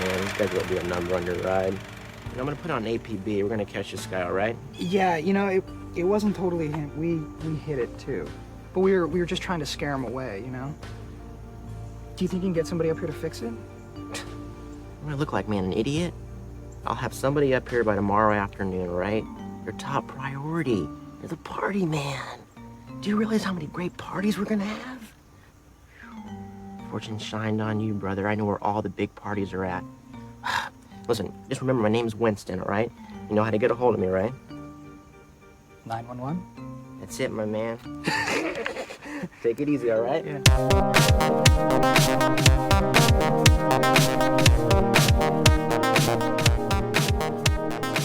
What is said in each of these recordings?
Man, this guy's gonna be a number on your ride. And I'm gonna put on APB. We're gonna catch this guy, all right? Yeah, it wasn't totally him. We hit it too. But we were just trying to scare him away, Do you think you can get somebody up here to fix it? What do I look like, man? An idiot? I'll have somebody up here by tomorrow afternoon, right? Your top priority. You're the party man. Do you realize how many great parties we're gonna have? Fortune shined on you, brother. I know where all the big parties are at. Listen, just remember my name's Winston, all right? You know how to get a hold of me, right? 911? That's it, my man. Take it easy, all right? Yeah.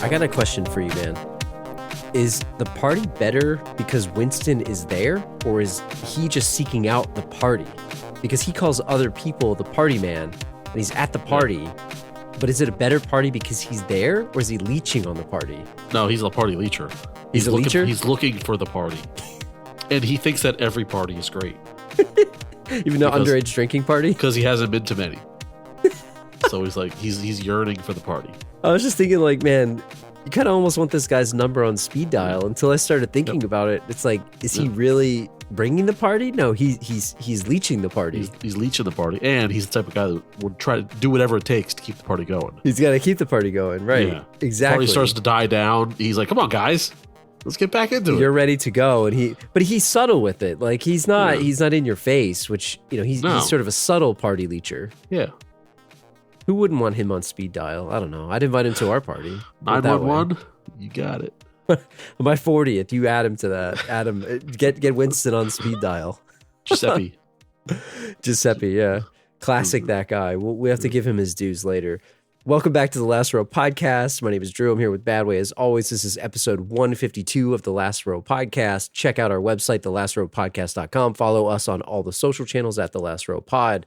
I got a question for you, man. Is the party better because Winston is there, or is he just seeking out the party? Because he calls other people the party man, and he's at the party. But is it a better party because he's there, or is he leeching on the party? No, he's a party leecher. He's a leecher? He's looking for the party. And he thinks that every party is great. Even though underage drinking party? Because he hasn't been to many. So he's like, he's yearning for the party. I was just thinking, like, man, you kind of almost want this guy's number on speed dial. Until I started thinking about it, it's like, is he really bringing the party? No, he's leeching the party. He's leeching the party, and he's the type of guy that would try to do whatever it takes to keep the party going. He's got to keep the party going, right? Yeah. Exactly. The party starts to die down. He's like, "Come on, guys, let's get back into it." You're ready to go, and but he's subtle with it. Like he's not in your face, which he's sort of a subtle party leecher. Yeah. Who wouldn't want him on speed dial? I don't know. I'd invite him to our party. 911. You got it. My 40th, you add him to that. Add him. Get Winston on speed dial. Giuseppe, yeah. Classic that guy. We have to give him his dues later. Welcome back to the Last Row Podcast. My name is Drew. I'm here with Badway. As always, this is episode 152 of the Last Row Podcast. Check out our website, thelastrowpodcast.com. Follow us on all the social channels at The Last Row Pod.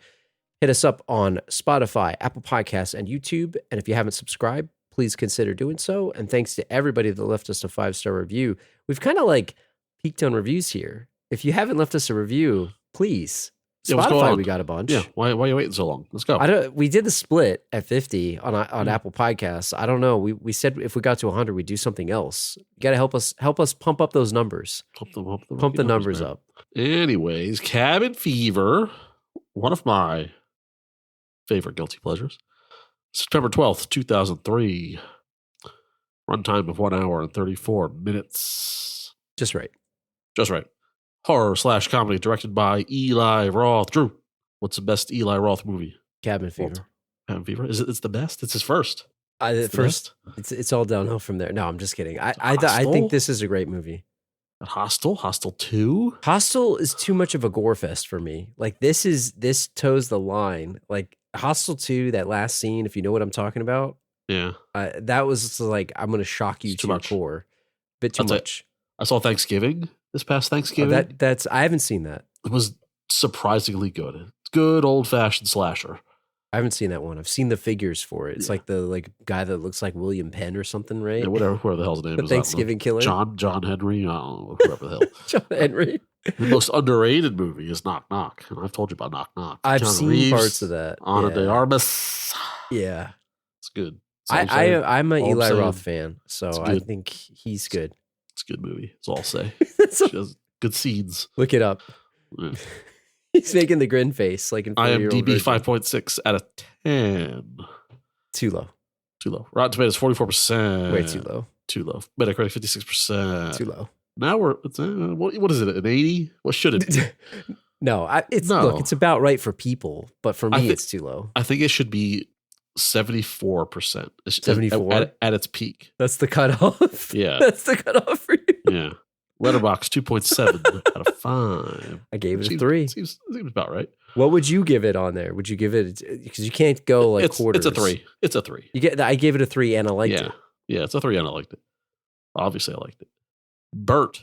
Hit us up on Spotify, Apple Podcasts, and YouTube. And if you haven't subscribed, please consider doing so. And thanks to everybody that left us a 5-star review. We've kind of like peaked on reviews here. If you haven't left us a review, please. Spotify, we got a bunch. Yeah, why are you waiting so long? Let's go. We did the split at 50 on Apple Podcasts. I don't know. We said if we got to 100, we'd do something else. You got to help us pump up those numbers. Pump the numbers up. Anyways, Cabin Fever, one of my favorite guilty pleasures. September 12th, 2003. Runtime of 1 hour and 34 minutes. Just right. Horror/comedy directed by Eli Roth. Drew, what's the best Eli Roth movie? Cabin Fever. Cabin Fever? It's the best? It's his first. It's all downhill from there. No, I'm just kidding. I think this is a great movie. Hostel 2? Hostel is too much of a gore fest for me. Like this toes the line. Like Hostel 2, that last scene, if you know what I'm talking about. Yeah. That was like, I'm going to shock you to your core. Bit too much. I saw Thanksgiving this past Thanksgiving. I haven't seen that. It was surprisingly good. It's good old-fashioned slasher. I haven't seen that one. I've seen the figures for it. It's like the guy that looks like William Penn or something, right? Yeah, whoever the hell's name the is. Thanksgiving Killer. John Henry. I don't know, whoever the hell. John Henry. The most underrated movie is Knock Knock. And I've told you about Knock Knock. I've John seen Reeves, parts of that. Ana de Armas. Yeah. It's good. I'm an Eli Roth fan, so I think he's good. It's a good movie. That's all I'll say. She has good scenes. Look it up. Yeah. He's making the grin face like in IMDb 5.6 out of 10. Too low. Rotten Tomatoes 44%. Way too low. Metacritic 56%. Too low. Now what is it? An 80? What should it be? Look, it's about right for people, but for me, it's too low. I think it should be 74%. 74 at its peak. That's the cutoff. Yeah, that's the cutoff for you. Yeah. Letterboxd 2.7 out of 5. I gave it a 3. Seems about right. What would you give it on there? Would you give it, because you can't go like quarters. It's a 3. I gave it a 3 and I liked it. Yeah, it's a 3 and I liked it. Obviously, I liked it. Bert,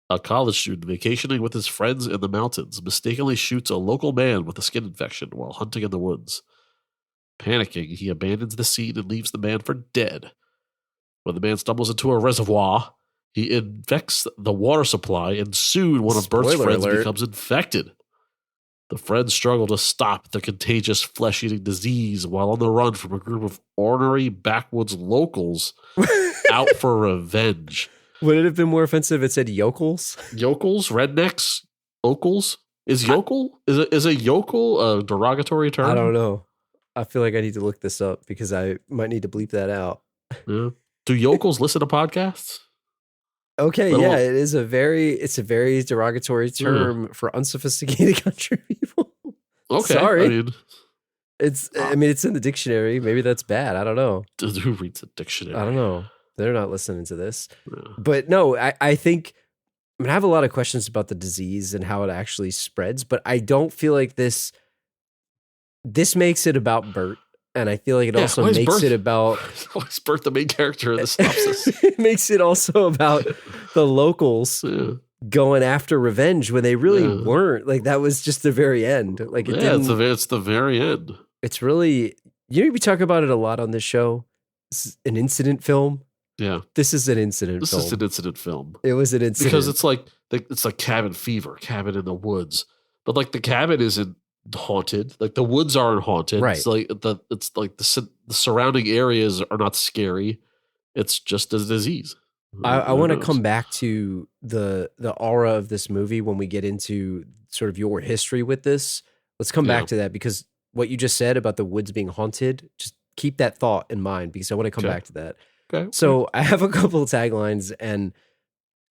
a college student vacationing with his friends in the mountains, mistakenly shoots a local man with a skin infection while hunting in the woods. Panicking, he abandons the scene and leaves the man for dead. When the man stumbles into a reservoir, he infects the water supply, and soon one of Bert's friends becomes infected. The friends struggle to stop the contagious flesh-eating disease while on the run from a group of ornery backwoods locals out for revenge. Would it have been more offensive if it said yokels? Yokels? Rednecks? Locals? Is a yokel a derogatory term? I don't know. I feel like I need to look this up because I might need to bleep that out. Yeah. Do yokels listen to podcasts? Okay, yeah, it's a very derogatory term for unsophisticated country people. Okay. Sorry. It's in the dictionary. Maybe that's bad. I don't know. Who reads a dictionary? I don't know. They're not listening to this. Yeah. But no, I think I have a lot of questions about the disease and how it actually spreads, but I don't feel like this makes it about Bert. And I feel like it also makes it about... Why is Bert the main character in the synopsis? It makes it also about the locals going after revenge when they really weren't. Like, that was just the very end. Like, it's the very end. It's really... we talk about it a lot on this show. This is an incident film. Yeah. This is an incident film. This is an incident film. It was an incident. Because it's like cabin fever, cabin in the woods. But, like, the cabin isn't haunted. Like, the woods aren't haunted. Right. It's like the surrounding areas are not scary. It's just a disease. I want to come back to the aura of this movie when we get into sort of your history with this. Let's come back to that, because what you just said about the woods being haunted, just keep that thought in mind, because I want to come back to that. Okay. So I have a couple of taglines, and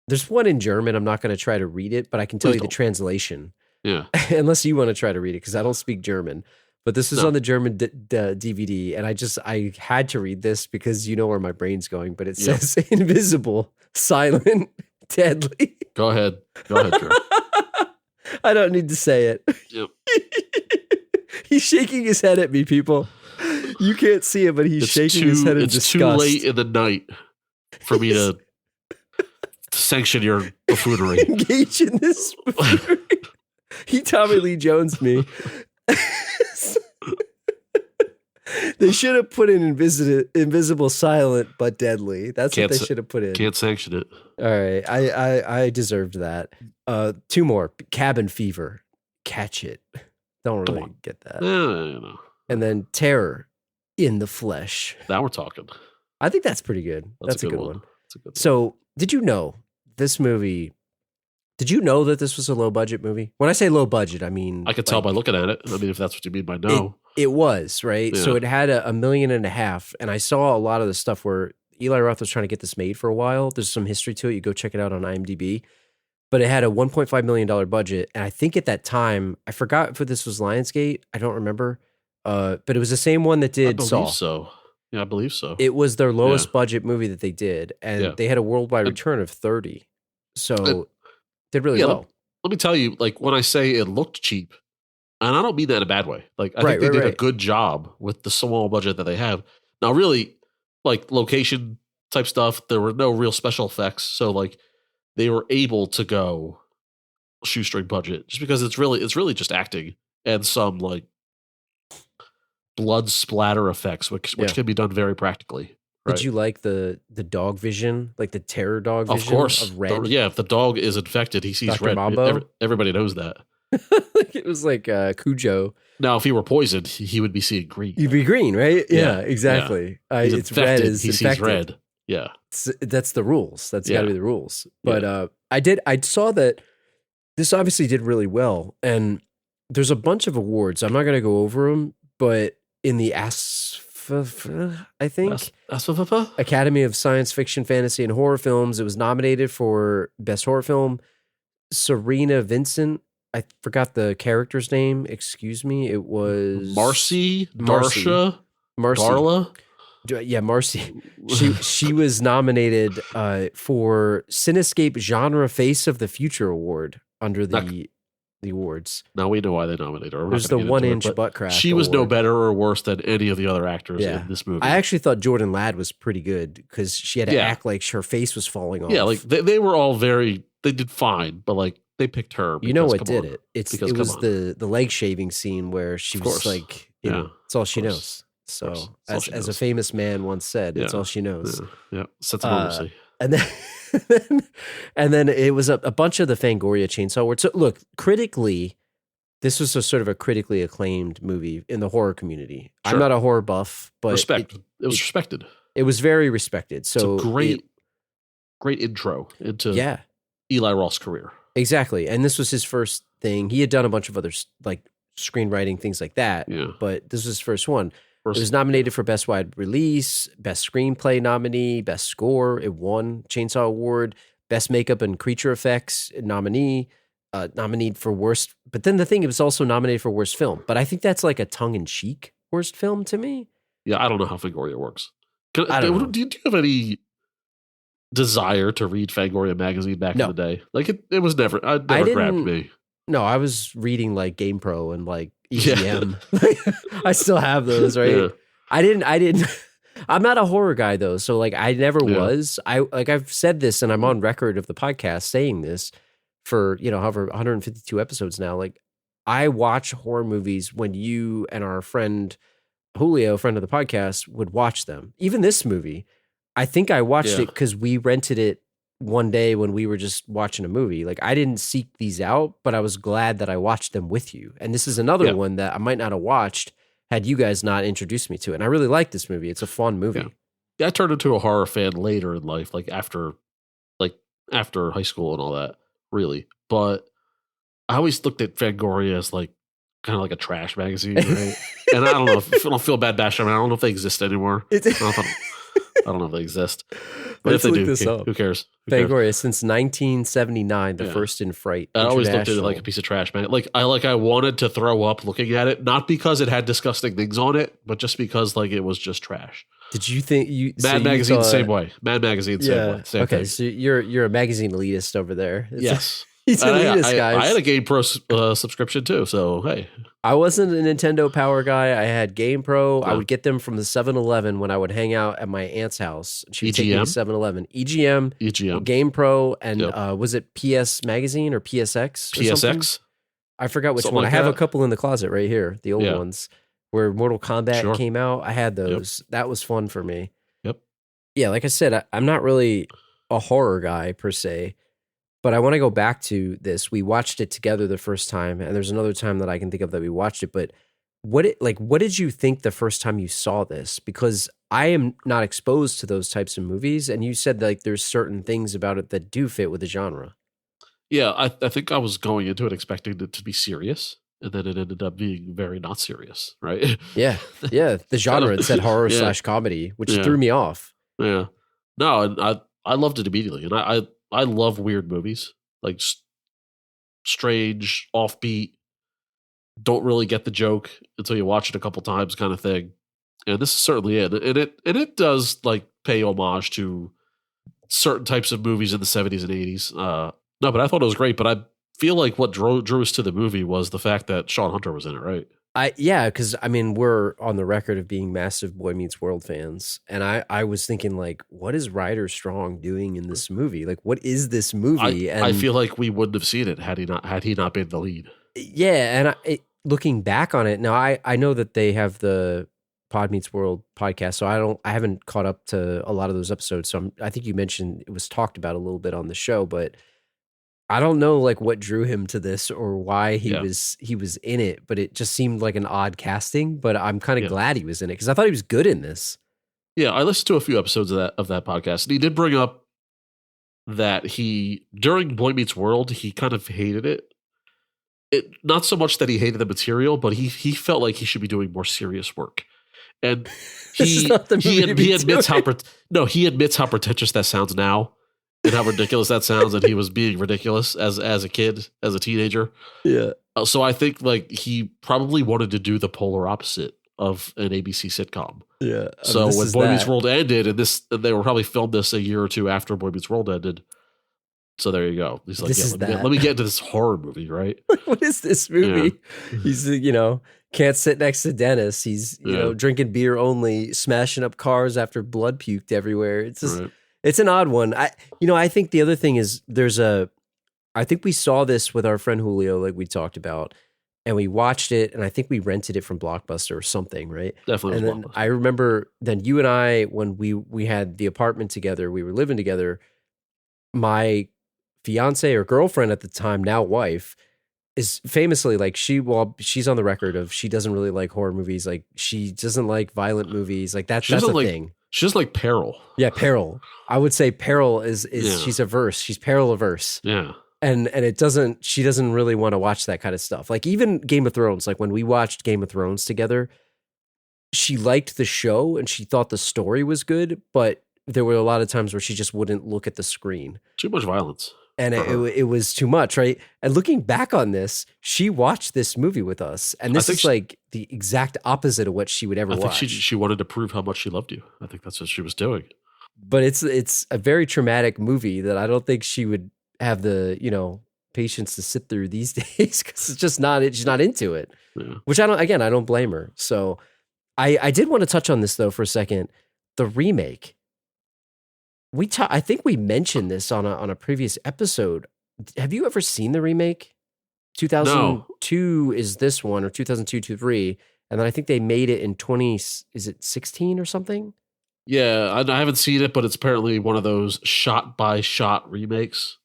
there's one in German. I'm not going to try to read it, but I can tell you the translation. Yeah. Unless you want to try to read it, because I don't speak German. But this is on the German DVD, and I had to read this because you know where my brain's going. But it says invisible, silent, deadly. Go ahead, Drew. I don't need to say it. Yep. He's shaking his head at me, people. You can't see it, but he's shaking his head in disgust. It's too late in the night for me to sanction your buffoonery. Engage in this buffoonery. He Tommy Lee Jones me. They should have put in invisible, silent, but deadly. That's what they should have put in. Can't sanction it. All right. I deserved that. Two more. Cabin fever. Catch it. Don't really get that. No. And then terror in the flesh. Now we're talking. I think that's pretty good. That's a good one. That's a good one. So did you know this movie... Did you know that this was a low budget movie? When I say low budget, I mean... I could tell by looking at it. I mean, if that's what you mean by no. It was, right? Yeah. So it had $1.5 million, and I saw a lot of the stuff where Eli Roth was trying to get this made for a while. There's some history to it. You go check it out on IMDb. But it had a $1.5 million budget, and I think at that time, I forgot if this was Lionsgate. I don't remember. But it was the same one that did Saw. I believe so. Yeah, I believe so. It was their lowest budget movie that they did, and they had a worldwide return of 30. So did really well. Let me tell you, like, when I say it looked cheap, and I don't mean that in a bad way. Like, I think they did a good job with the small budget that they have. Now, really, like, location type stuff, there were no real special effects. So, like, they were able to go shoestring budget just because it's really just acting and some, like, blood splatter effects, which can be done very practically. Right? Did you like the dog vision, like the terror dog vision? Of course. Of red? If the dog is infected, he sees Dr. red. Mambo? Everybody knows that. It was like Cujo. Now, if he were poisoned, he would be seeing green. You'd be green, right? Yeah, exactly. Yeah. It's red. He sees red. Yeah. That's the rules. That's got to be the rules. But I saw that this obviously did really well. And there's a bunch of awards. I'm not going to go over them, but in the I think Academy of Science Fiction, Fantasy, and Horror Films, it was nominated for Best Horror Film. Serena Vincent, I forgot the character's name. Excuse me. It was Marcy. Darla. Yeah, Marcy. She was nominated for Cinescape Genre Face of the Future Award under the awards. Now we know why they nominated her. There's the 1-inch butt crack. She was award. No better or worse than any of the other actors in this movie. I actually thought Jordan Ladd was pretty good because she had to act like her face was falling off. Yeah, like they were all they did fine, but like they picked her. You know what did it? It was the leg shaving scene where she was like, it's all she knows. So as a famous man once said, it's all she knows. Yeah, sense of normalcy. And then it was a bunch of the Fangoria Chainsaw awards. So look, critically, this was a sort of a critically acclaimed movie in the horror community. Sure. I'm not a horror buff, but Respect. It was respected. It was very respected. So it's a great intro into Eli Roth's career. Exactly. And this was his first thing. He had done a bunch of other like screenwriting, things like that. Yeah. But this was his first one. It was nominated for Best Wide Release, Best Screenplay nominee, Best Score. It won Chainsaw Award, Best Makeup and Creature Effects nominee, nominated for Worst. But then the thing, it was also nominated for Worst Film. But I think that's like a tongue-in-cheek Worst Film to me. Yeah, I don't know how Fangoria works. I don't know. Do you have any desire to read Fangoria magazine back in the day? Like it was never grabbed me. No, I was reading like GamePro and like EGM. I still have those, right? Yeah. I didn't I'm not a horror guy though, so like I never was. I've said this and I'm on record of the podcast saying this for, however 152 episodes now. Like I watch horror movies when you and our friend Julio, friend of the podcast, would watch them. Even this movie, I think I watched it because we rented it one day when we were just watching a movie. Like I didn't seek these out, but I was glad that I watched them with you. And this is another one that I might not have watched had you guys not introduced me to it. And I really like this movie. It's a fun movie. Yeah, I turned into a horror fan later in life, like after high school and all that, really. But I always looked at Fangoria as like kind of like a trash magazine, right? And I don't know if I don't feel bad bashing them. I don't know if they exist anymore. I don't know if they exist. But if they do, who cares? Fangoria since 1979, the first in Fright. I always looked at it like a piece of trash, man. I wanted to throw up looking at it, not because it had disgusting things on it, but just because like it was just trash. Did you think you Mad Magazine same way? Mad Magazine same way. Same okay, thing. so you're a magazine elitist over there. Yes. He's an elitist, guys. I had a GamePro subscription too, so hey. I wasn't a Nintendo Power guy. I had GamePro. I would get them from the 7-Eleven when I would hang out at my aunt's house. She would take me to 7-Eleven. EGM, GamePro, and was it PS Magazine or PSX? Or PSX? Something? I forgot which one. I have a couple in the closet right here, the old ones, where Mortal Kombat came out. I had those. That was fun for me. Yep. Yeah, like I said, I'm not really a horror guy per se. But I want to go back to this. We watched it together the first time, and there's another time that I can think of that we watched it. But what did you think the first time you saw this? Because I am not exposed to those types of movies, and you said like there's certain things about it that do fit with the genre. Yeah, I think I was going into it expecting it to be serious, and then it ended up being very not serious, right? Yeah. The genre, it said horror / comedy, which threw me off. Yeah. No, and I loved it immediately, and I love weird movies, like strange, offbeat, don't really get the joke until you watch it a couple times kind of thing. And this is certainly it. And it does like pay homage to certain types of movies in the 70s and 80s. No, but I thought it was great. But I feel like what drew us to the movie was the fact that Sean Hunter was in it, right? Because I mean, we're on the record of being massive Boy Meets World fans, and I was thinking like, what is Ryder Strong doing in this movie? Like, what is this movie? I feel like we wouldn't have seen it had he not been the lead. Yeah, and looking back on it now, I know that they have the Pod Meets World podcast, so I haven't caught up to a lot of those episodes. So I think you mentioned it was talked about a little bit on the show, but I don't know like what drew him to this or why he was in it, but it just seemed like an odd casting. But I'm kind of glad he was in it because I thought he was good in this. Yeah, I listened to a few episodes of that podcast, and he did bring up that during Boy Meets World he kind of hated it. Not so much that he hated the material, but he felt like he should be doing more serious work. And he admits how pretentious that sounds now. And how ridiculous that sounds, and he was being ridiculous as a kid, as a teenager. Yeah. So I think like he probably wanted to do the polar opposite of an ABC sitcom. Yeah. So when Boy Meets World ended, and they were probably filmed this a year or two after Boy Meets World ended. So there you go. He's like, let me get into this horror movie, right? What is this movie? Yeah. He's can't sit next to Dennis. He's drinking beer only, smashing up cars after blood puked everywhere. It's just. Right. It's an odd one. I think the other thing is I think we saw this with our friend Julio, like we talked about, and we watched it, and I think we rented it from Blockbuster or something, right? Definitely. And then I remember then you and I, when we had the apartment together, we were living together, my fiance or girlfriend at the time, now wife, is famously like she's on the record of she doesn't really like horror movies. Like she doesn't like violent movies. Like that's a thing. She doesn't like peril. Yeah, peril. I would say peril is Yeah. she's averse. She's peril averse. Yeah. And she doesn't really want to watch that kind of stuff. Like even Game of Thrones, like when we watched Game of Thrones together, she liked the show and she thought the story was good, but there were a lot of times where she just wouldn't look at the screen. Too much violence. And it was too much, right? And looking back on this, she watched this movie with us. And this is like the exact opposite of what she would ever watch. I think she wanted to prove how much she loved you. I think that's what she was doing. But it's a very traumatic movie that I don't think she would have the, patience to sit through these days because it's just not, she's not into it, which I don't blame her. So I did want to touch on this though for a second. The remake. I think we mentioned this on a previous episode. Have you ever seen the remake? 2002 is this one, or 2002 to 3, and then I think they made it in 16 or something? Yeah, I haven't seen it, but it's apparently one of those shot by shot remakes,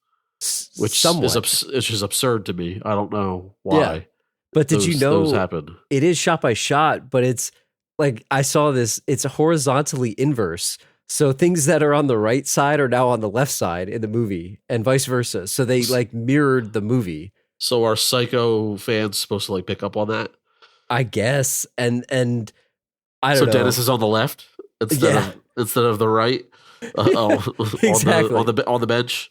which is absurd to me. I don't know why. Yeah. But did you know those happen? It is shot by shot, but it's like I saw this. It's horizontally inverse. So things that are on the right side are now on the left side in the movie, and vice versa. So they like mirrored the movie. So are Psycho fans supposed to like pick up on that? I guess. And I don't know. So Dennis is on the left instead of the right. Exactly. on the bench.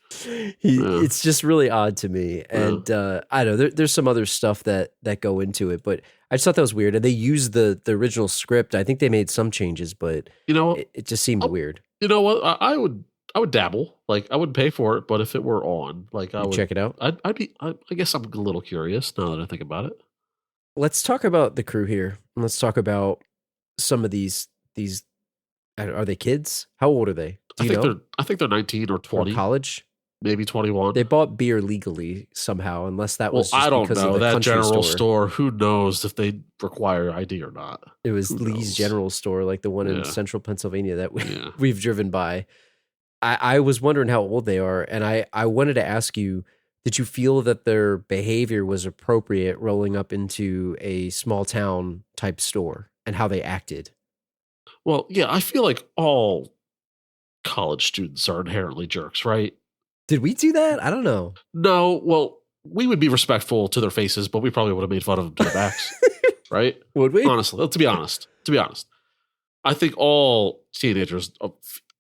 It's just really odd to me. And I don't know, there's some other stuff that go into it, but I just thought that was weird. And they used the original script. I think they made some changes, but it just seemed weird. You know what? I would dabble. Like I wouldn't pay for it, but if it were on, like I would check it out. I guess I'm a little curious now that I think about it. Let's talk about the crew here. Let's talk about some of these. Are they kids? How old are they? I think they're 19 or 20. Or college? Maybe 21. They bought beer legally somehow, unless that was just I don't because know. of the That general store. store, who knows if they require ID or not. It was Lee's General Store, like the one in central Pennsylvania that we've driven by. I was wondering how old they are, and I wanted to ask you, did you feel that their behavior was appropriate rolling up into a small town type store and how they acted? Well, yeah, I feel like all college students are inherently jerks, right? Did we do that? I don't know. No, well, we would be respectful to their faces, but we probably would have made fun of them to their backs, right? Would we? Honestly, to be honest, I think all teenagers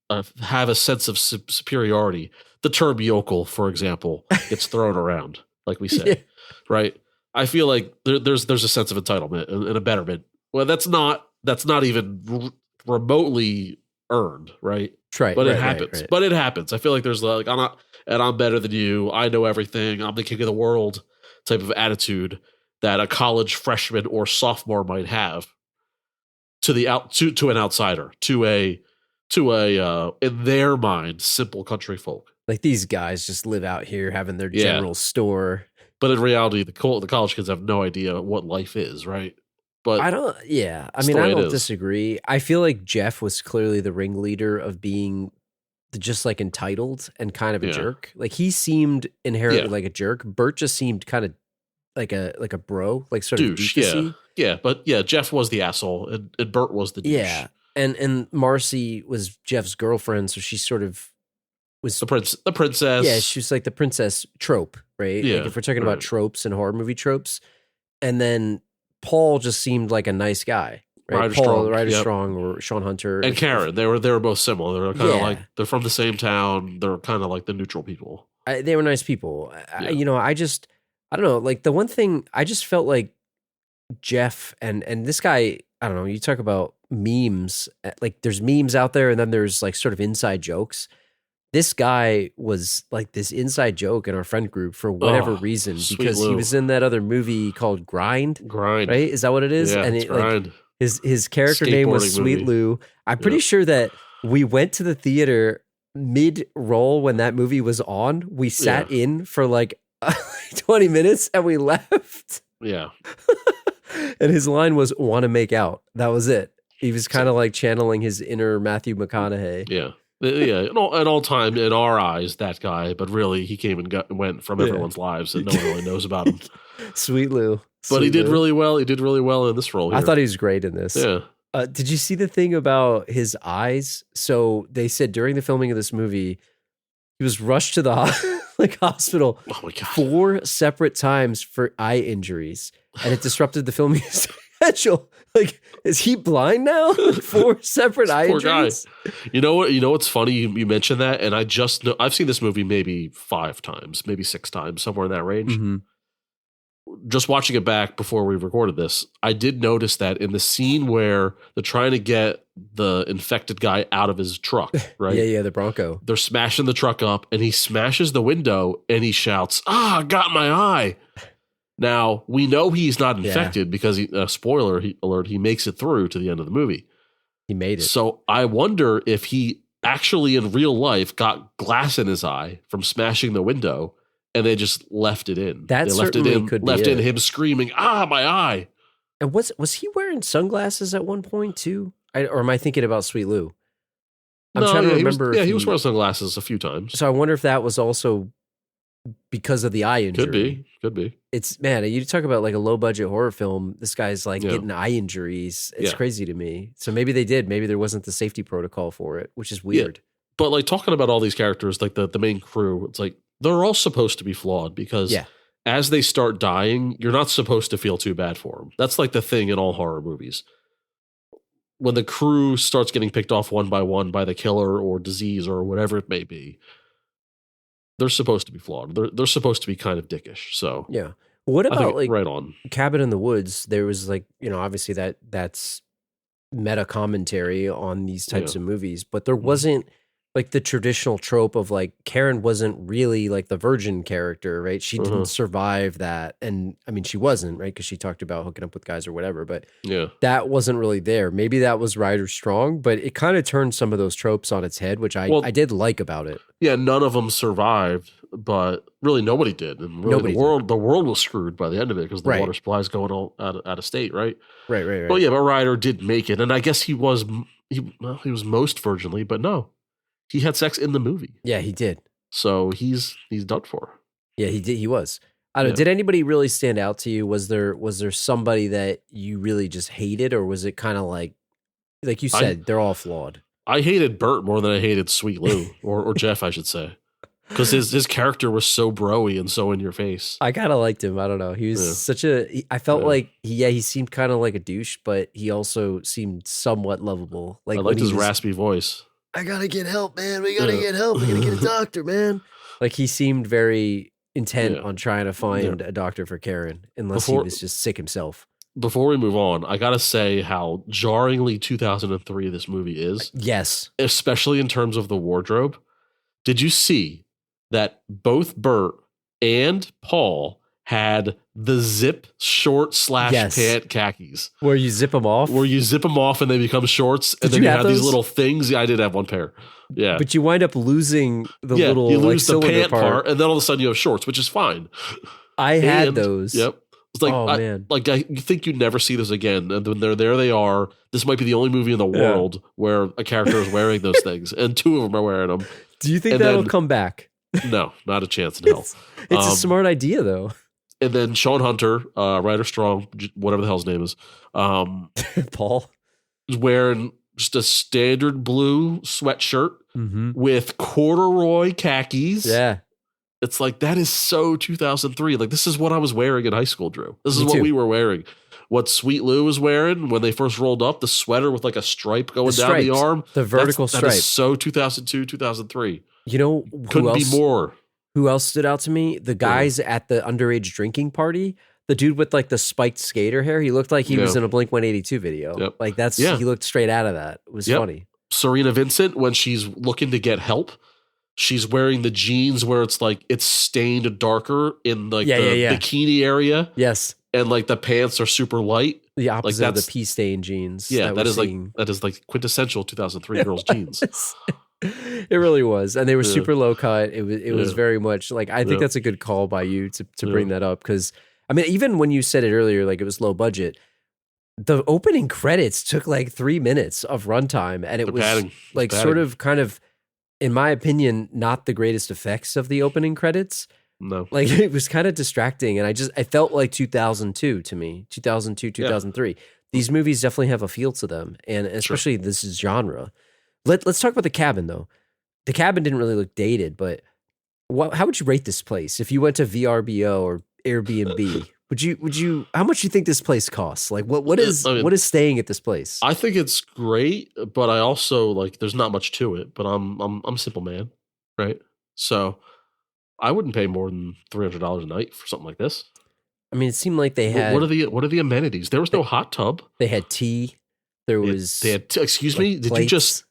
have a sense of superiority. The term yokel, for example, gets thrown around, like we say, right? I feel like there's a sense of entitlement and a betterment. Well, that's not even remotely earned, right? Right. But it happens. Right. But it happens. I feel like there's like I'm better than you. I know everything. I'm the king of the world type of attitude that a college freshman or sophomore might have to an outsider, to a in their mind simple country folk. Like these guys just live out here having their general store. But in reality, the college kids have no idea what life is, right? But I don't disagree. I feel like Jeff was clearly the ringleader of being just like entitled and kind of a jerk. Like he seemed inherently like a jerk. Bert just seemed kind of like a bro, like sort douche, of doofusy. Yeah. But Jeff was the asshole and Bert was the douche. Yeah. And Marcy was Jeff's girlfriend, so she sort of was the princess. Yeah, she was like the princess trope, right? Yeah, like if we're talking about tropes and horror movie tropes. And then Paul just seemed like a nice guy, right? Ryder Strong or Sean Hunter and Karen. They were both similar. They were kind of like they're from the same town. They're kind of like the neutral people. They were nice people. I don't know. Like the one thing I just felt like Jeff and this guy. I don't know. You talk about memes. Like there's memes out there, and then there's like sort of inside jokes. This guy was like this inside joke in our friend group for whatever reason, because he was in that other movie called Grind, right? Is that what it is? Yeah, and Grind. His character name was Sweet Lou. I'm pretty sure that we went to the theater mid-roll when that movie was on. We sat in for like 20 minutes and we left. Yeah. And his line was, "Want to make out." That was it. He was kind of like channeling his inner Matthew McConaughey. Yeah. Yeah, at all time in our eyes, that guy, but really he came and went from everyone's lives, and no one really knows about him. Sweet Lou. But he Sweet did Lou. really well. He did really well in this role. Here. I thought he was great in this. Yeah. Did you see the thing about his eyes? So they said during the filming of this movie, he was rushed to the hospital Oh my god. 4 separate times for eye injuries, and it disrupted the filming schedule. Like, is he blind now? 4 separate eye Poor guy. injuries. You know what? You know what's funny? You mentioned that, and I just know I've seen this movie maybe 5 times, maybe 6 times, somewhere in that range. Mm-hmm. Just watching it back before we recorded this, I did notice that in the scene where they're trying to get the infected guy out of his truck, right? Yeah, the Bronco. They're smashing the truck up, and he smashes the window, and he shouts, I got my eye. Now, we know he's not infected because, spoiler alert, he makes it through to the end of the movie. He made it. So I wonder if he actually in real life got glass in his eye from smashing the window, and they just left it in. That they left certainly it in, could be left in it. him screaming, my eye. And was he wearing sunglasses at one point too? Or am I thinking about Sweet Lou? I'm trying to remember. He was wearing sunglasses a few times. So I wonder if that was also because of the eye injury. Could be. It's, man, you talk about like a low budget horror film. This guy's like getting eye injuries. It's Yeah. crazy to me. So maybe they did. Maybe there wasn't the safety protocol for it, which is weird. But like talking about all these characters, like the main crew, it's like they're all supposed to be flawed because as they start dying, you're not supposed to feel too bad for them. That's like the thing in all horror movies. When the crew starts getting picked off one by the killer or disease or whatever it may be, they're supposed to be flawed. They're supposed to be kind of dickish. So Yeah. What I think about like right on. Cabin in the Woods? There was like, obviously that's meta commentary on these types of movies, but there wasn't like the traditional trope of like Karen wasn't really like the virgin character, right? She didn't survive that. And I mean, she wasn't, right? Because she talked about hooking up with guys or whatever, but that wasn't really there. Maybe that was Ryder Strong, but it kind of turned some of those tropes on its head, which I did like about it. Yeah, none of them survived, but really nobody did. And really the world was screwed by the end of it because the water supply is going all out of state, right? Right. Well, yeah, but Ryder did make it. And I guess he was most virginally, but no. He had sex in the movie. Yeah, he did. So he's done for. Yeah, he did. He was. I don't know. Did anybody really stand out to you? Was there somebody that you really just hated, or was it kind of like you said, they're all flawed? I hated Bert more than I hated Sweet Lou or Jeff, I should say, because his character was so broy and so in your face. I kind of liked him. I don't know. He was I felt like he seemed kind of like a douche, but he also seemed somewhat lovable. Like I liked his raspy voice. I gotta get help, man. We gotta get help. We gotta get a doctor, man. Like he seemed very intent on trying to find a doctor for Karen, unless he was just sick himself. Before we move on, I gotta say how jarringly 2003 this movie is. Yes. Especially in terms of the wardrobe. Did you see that both Bert and Paul had the zip short / pant khakis? Where you zip them off? Where you zip them off and they become shorts. And then you have these little things. Yeah, I did have one pair. Yeah. But you wind up losing the little you lose the pant part, and then all of a sudden you have shorts, which is fine. I had those. Yep. It's like, man. You think you'd never see this again. And when there they are. This might be the only movie in the world where a character is wearing those things. And 2 of them are wearing them. Do you think that'll come back? No, not a chance in hell. It's a smart idea, though. And then Sean Hunter, Ryder Strong, whatever the hell his name is, Paul, is wearing just a standard blue sweatshirt with corduroy khakis. Yeah. It's like, that is so 2003. Like, this is what I was wearing in high school, Drew. This is what we were wearing. What Sweet Lou was wearing when they first rolled up, the sweater with like a stripe going down the arm. The vertical stripe. That is so 2002, 2003. You know, couldn't be more. Who else stood out to me? The guys at the underage drinking party. The dude with like the spiked skater hair. He looked like he was in a Blink-182 video. Yep. Like he looked straight out of that. It was funny. Serena Vincent, when she's looking to get help, she's wearing the jeans where it's like it's stained darker in like the bikini area. Yes. And like the pants are super light. The opposite of the pea stain jeans. Yeah, that is like quintessential 2003 girls' jeans. It really was. And they were super low cut. It was very much like, I think that's a good call by you to bring that up. Because I mean, even when you said it earlier, like it was low budget, the opening credits took like 3 minutes of runtime, and it was like sort of kind of in my opinion, not the greatest effects of the opening credits. No. Like it was kind of distracting, and I felt like 2002 to me, 2002, 2003. These movies definitely have a feel to them, and especially this is genre. Let's talk about the cabin though. The cabin didn't really look dated, but how would you rate this place if you went to VRBO or Airbnb? Would you? How much do you think this place costs? Like what is staying at this place? I think it's great, but I also like there's not much to it. But I'm a simple man, right? So I wouldn't pay more than $300 a night for something like this. I mean, it seemed like they had what are the amenities? There was no hot tub. They had tea. There was they had excuse me. Did plates. you just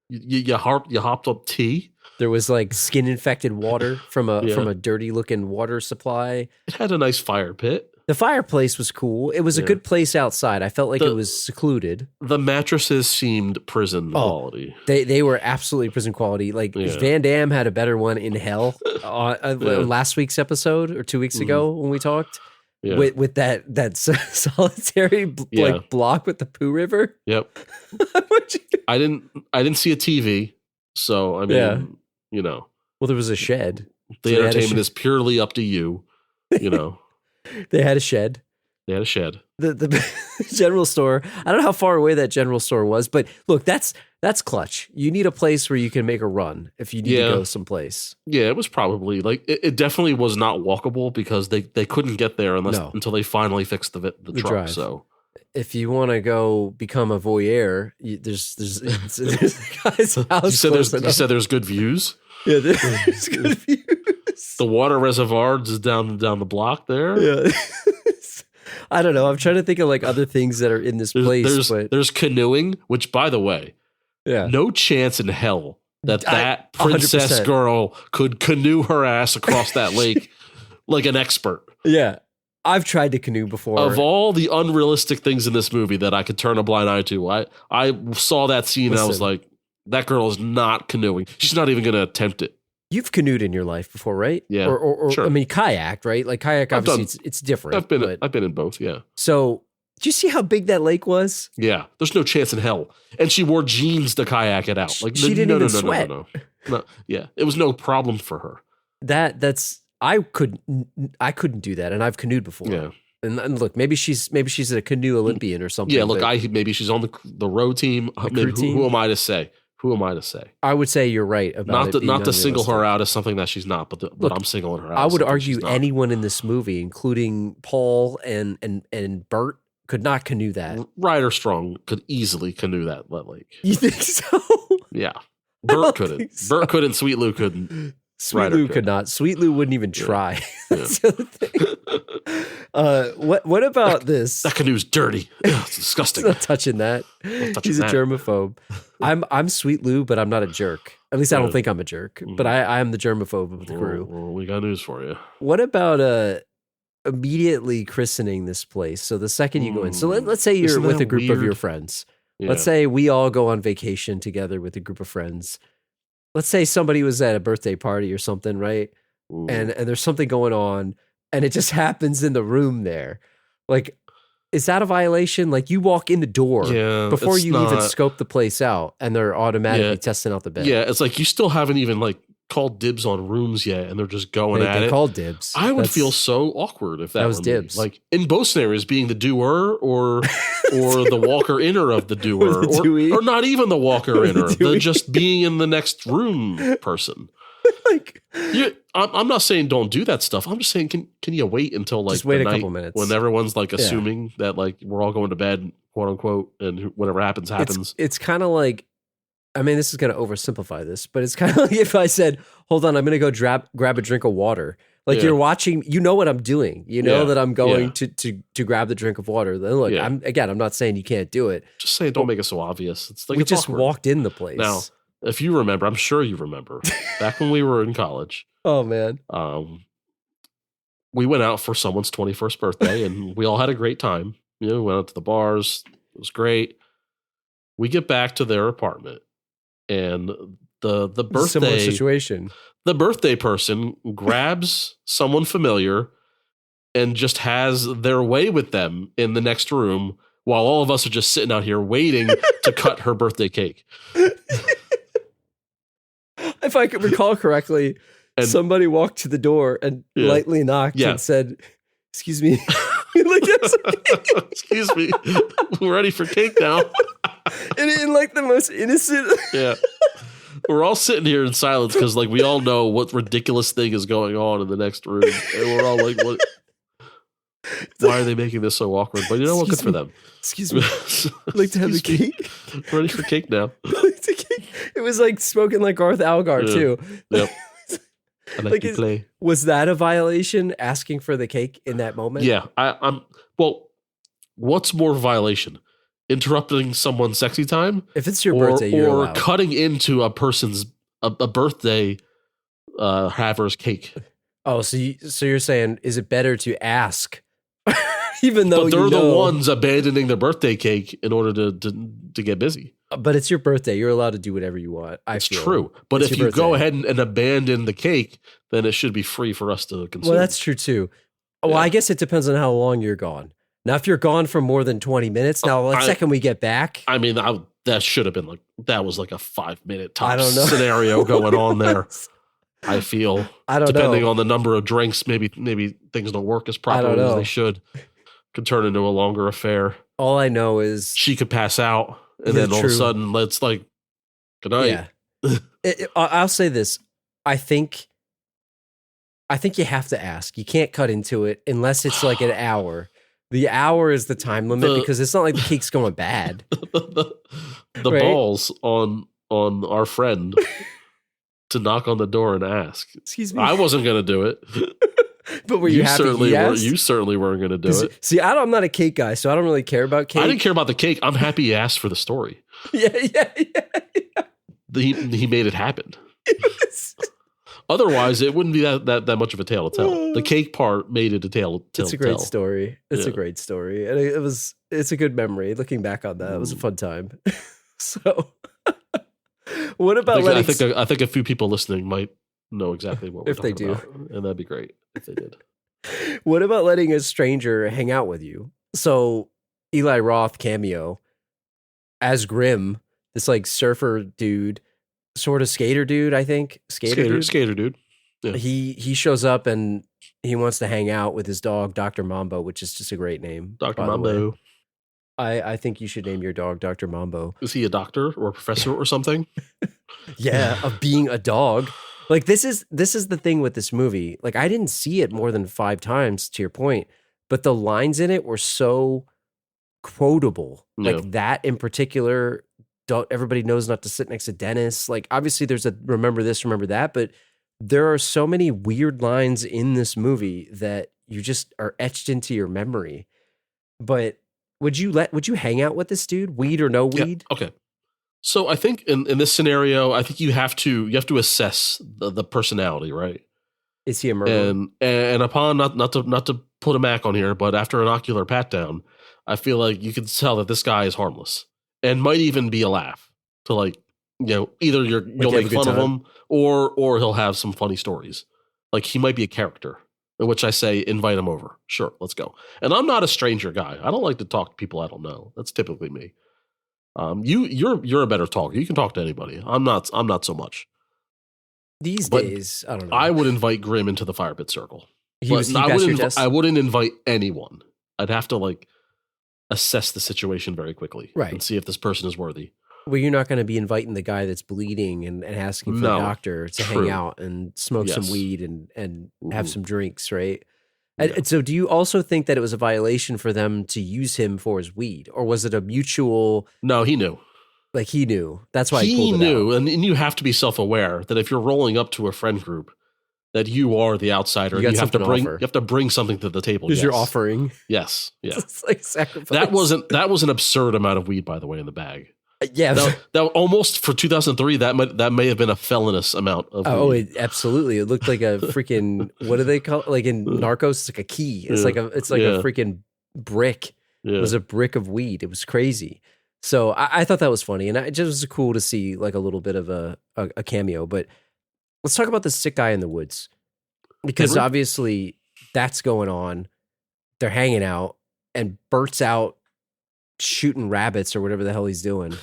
you hopped up tea? There was like skin infected water from a dirty looking water supply. It had a nice fire pit. The fireplace was cool. It was a good place outside. I felt like it was secluded. The mattresses seemed prison quality. They were absolutely prison quality. Like Van Damme had a better one in Hell last week's episode or 2 weeks ago when we talked. Yeah. With that solitary block with the Pooh River. Yep. I didn't see a TV, so I mean, you know. Well, there was a shed. The entertainment is purely up to you. You know. They had a shed. The general store. I don't know how far away that general store was, but look, that's clutch. You need a place where you can make a run if you need to go someplace. Yeah, it was probably like it definitely was not walkable because they couldn't get there until they finally fixed the truck. Drive. So if you want to go become a voyeur, there's a guy's house. You said there's good views. Yeah, there's good views. The water reservoirs is down the block there. Yeah. I don't know. I'm trying to think of like other things that are in this place. There's canoeing, which by the way, no chance in hell that princess 100%. Girl could canoe her ass across that lake like an expert. Yeah. I've tried to canoe before. Of all the unrealistic things in this movie that I could turn a blind eye to, I saw that scene and I was like, that girl is not canoeing. She's not even going to attempt it. You've canoed in your life before, right? Yeah. Or sure. I mean, kayaked, right? Like kayak, obviously, it's different. I've been in both, yeah. So, do you see how big that lake was? Yeah. There's no chance in hell. And she wore jeans to kayak it out. Like she didn't even sweat. No. Yeah. It was no problem for her. I couldn't do that, and I've canoed before. Yeah. And look, maybe she's a canoe Olympian or something. Yeah. Look, maybe she's on the row team. Who am I to say? Who am I to say? I would say you're right about not to single her out as something that she's not, but I'm singling her out. I would argue anyone in this movie, including Paul and Bert, could not canoe that. Ryder Strong could easily canoe that lake. You think so? Yeah, Bert couldn't. So. Bert couldn't. Sweet Lou couldn't. Sweet Lou could not. Sweet Lou wouldn't even try. That's the other thing. What about this? That canoe's dirty. It's disgusting. He's not touching that. He's a germaphobe. I'm Sweet Lou, but I'm not a jerk. At least I don't think I'm a jerk. But I am the germaphobe of the crew. Well, we got news for you. What about immediately christening this place? So the second you go in, so let's say you're with a group of your friends. Yeah. Let's say we all go on vacation together with a group of friends. Let's say somebody was at a birthday party or something, right? Ooh. And there's something going on, and it just happens in the room there. Like, is that a violation? Like, you walk in the door before you even scope the place out, and they're automatically testing out the bed. Yeah, it's like you still haven't even like called dibs on rooms yet, and they're just going at it. They called dibs. I would feel so awkward if that was dibs. Like in both scenarios, being the doer or the walker inner of the doer, or not even the walker inner, just being in the next room person. Like, I'm not saying don't do that stuff. I'm just saying, can you wait until like just wait a couple minutes when everyone's like assuming that like we're all going to bed, quote unquote, and whatever happens. It's kind of like, I mean, this is going to oversimplify this, but it's kind of like if I said, hold on, I'm going to go grab a drink of water. Like you're watching, you know what I'm doing. You know that I'm going to grab the drink of water. Then look, I'm not saying you can't do it. Just saying, don't make it so obvious. It's like we just walked in the place. Now, if you remember, I'm sure you remember, back when we were in college. Oh, man. We went out for someone's 21st birthday, and we all had a great time. You know, we went out to the bars. It was great. We get back to their apartment, and the birthday similar situation. The birthday person grabs someone familiar and just has their way with them in the next room, while all of us are just sitting out here waiting to cut her birthday cake. If I could recall correctly, And- somebody walked to the door and Yeah. lightly knocked Yeah. and said, "Excuse me." Like, Excuse me. We're ready for cake now. in like the most innocent. Yeah. We're all sitting here in silence because, like, we all know what ridiculous thing is going on in the next room. And we're all like, what? Why are they making this so awkward? But you know what? Good for them. Excuse me. I'd like to have the Excuse me. cake. We're ready for cake now. I'd like the cake. It was like spoken like Garth Algar, Yeah. too. Yep. I like to play. Was that a violation, asking for the cake in that moment? Yeah. I'm, well, what's more violation? Interrupting someone's sexy time? If it's your birthday, you're or allowed. cutting into a person's a birthday haver's cake. Oh, so you're saying, is it better to ask, even though But they're you the know, ones abandoning their birthday cake in order to get busy. But it's your birthday. You're allowed to do whatever you want. It's feel. true. But It's if your you go birthday. ahead and abandon the cake, then it should be free for us to consume. Well, that's true too. Well, Yeah. I guess it depends on how long you're gone. Now, if you're gone for more than 20 minutes, now the second we get back, I mean, that should have been like, that was like a 5-minute I top don't know. scenario going on there. I feel, I don't depending know. on the number of drinks, maybe things don't work as I don't properly as know. they should. Could turn into a longer affair. All I know is, She could pass out, and Yeah, then all of true. a sudden, let's like, good night. yeah. I'll say this. I think you have to ask. You can't cut into it unless it's like an hour. The hour is the time limit because it's not like the cake's going bad. the Right? balls on our friend to knock on the door and ask. Excuse me. I wasn't going to do it. But were you happy certainly he were. asked? You certainly weren't going to do it. See, I'm not a cake guy, so I don't really care about cake. I didn't care about the cake. I'm happy he asked for the story. Yeah. He made it happen. Otherwise, it wouldn't be that much of a tale to tell. The cake part made it a tale. It's a great story. It's a Yeah. great story. And it's a good memory. Looking back on that, it was a fun time. So what about I letting think a few people listening might know exactly what we're If they talking do. about, and that'd be great if they did. what about letting a stranger hang out with you? So Eli Roth cameo as Grim, this like surfer dude, sort of skater dude, I think. Skater dude. Yeah. He shows up and he wants to hang out with his dog, Dr. Mambo, which is just a great name. Dr. by the way. Mambo. I think you should name your dog Dr. Mambo. Is he a doctor or a professor or something? Yeah, of being a dog. Like this is the thing with this movie. Like I didn't see it more than 5 times, to your point, but the lines in it were so quotable. Yeah. Like that in particular, everybody knows not to sit next to Dennis. Like obviously there's a remember this, remember that, but there are so many weird lines in this movie that you just are etched into your memory. But would you hang out with this dude, weed or no weed? Yeah. Okay. So I think in this scenario, I think you have to assess the personality, right? Is he a murderer? And upon not to put a Mac on here, but after an ocular pat down, I feel like you can tell that this guy is harmless and might even be a laugh to like, either you'll have a make good fun of time. him or he'll have some funny stories. Like he might be a character, in which I say invite him over. Sure, let's go. And I'm not a stranger guy. I don't like to talk to people I don't know. That's typically me. You're a better talker. You can talk to anybody. I'm not so much. These but days, I don't know. I would invite Grim into the fire pit circle. he But was he passed your test? I wouldn't invite anyone. I'd have to like assess the situation very quickly, Right. and see if this person is worthy. Well, you're not going to be inviting the guy that's bleeding and asking for No. the doctor to True. hang out and smoke some Yes. weed and have Mhm. some drinks, right? Yeah. And so do you also think that it was a violation for them to use him for his weed? Or was it a mutual, No, he knew. like he knew? That's why he He pulled it knew, out. and you have to be self-aware that if you're rolling up to a friend group, that you are the outsider. You got and something to bring offer. you have to bring something to the table. Because Yes. you're offering. Yes, yeah. It's like sacrifice. That was an absurd amount of weed, by the way, in the bag. Yeah. That almost for 2003. That may have been a felonious amount of. Oh, weed. absolutely. It looked like a freaking, what do they call it? Like in Narcos, it's like a key. It's Yeah. like a Yeah. freaking brick. Yeah. It was a brick of weed. It was crazy. So I thought that was funny. And it just was cool to see like a little bit of a cameo. But let's talk about the sick guy in the woods. Because Henry? obviously that's going on. They're hanging out and Bert's out shooting rabbits or whatever the hell he's doing.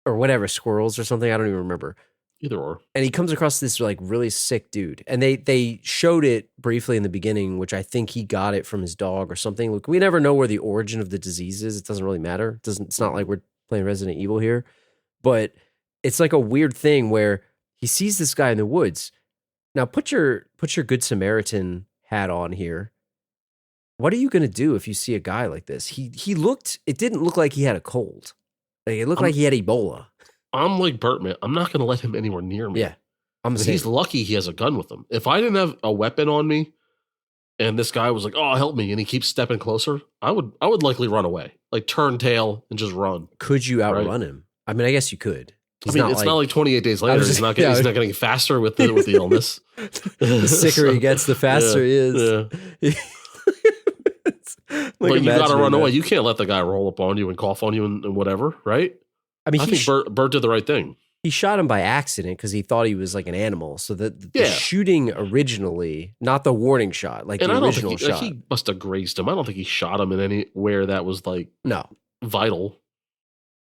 Or whatever, squirrels or something. I don't even remember. Either or. And he comes across this like really sick dude. And they showed it briefly in the beginning, which I think he got it from his dog or something. Look, we never know where the origin of the disease is. It doesn't really matter. It's not like we're playing Resident Evil here. But it's like a weird thing where he sees this guy in the woods. Now put your Good Samaritan hat on here. What are you going to do if you see a guy like this? It didn't look like he had a cold. Like it looked like he had Ebola. I'm like Bert, man. I'm not going to let him anywhere near me. Yeah. He's lucky he has a gun with him. If I didn't have a weapon on me and this guy was like, "Oh, help me," and he keeps stepping closer, I would likely run away. Like turn tail and just run. Could you outrun him? I mean, I guess you could. It's not like 28 days later. He's not getting faster with the illness. The sicker he gets, the faster he is. Yeah. Like you got to run away. You can't let the guy roll up on you and cough on you and whatever, right? I mean, I think Bert did the right thing. He shot him by accident because he thought he was like an animal. So the shooting originally, not the warning shot, like the original shot. He must have grazed him. I don't think he shot him in anywhere that was like vital.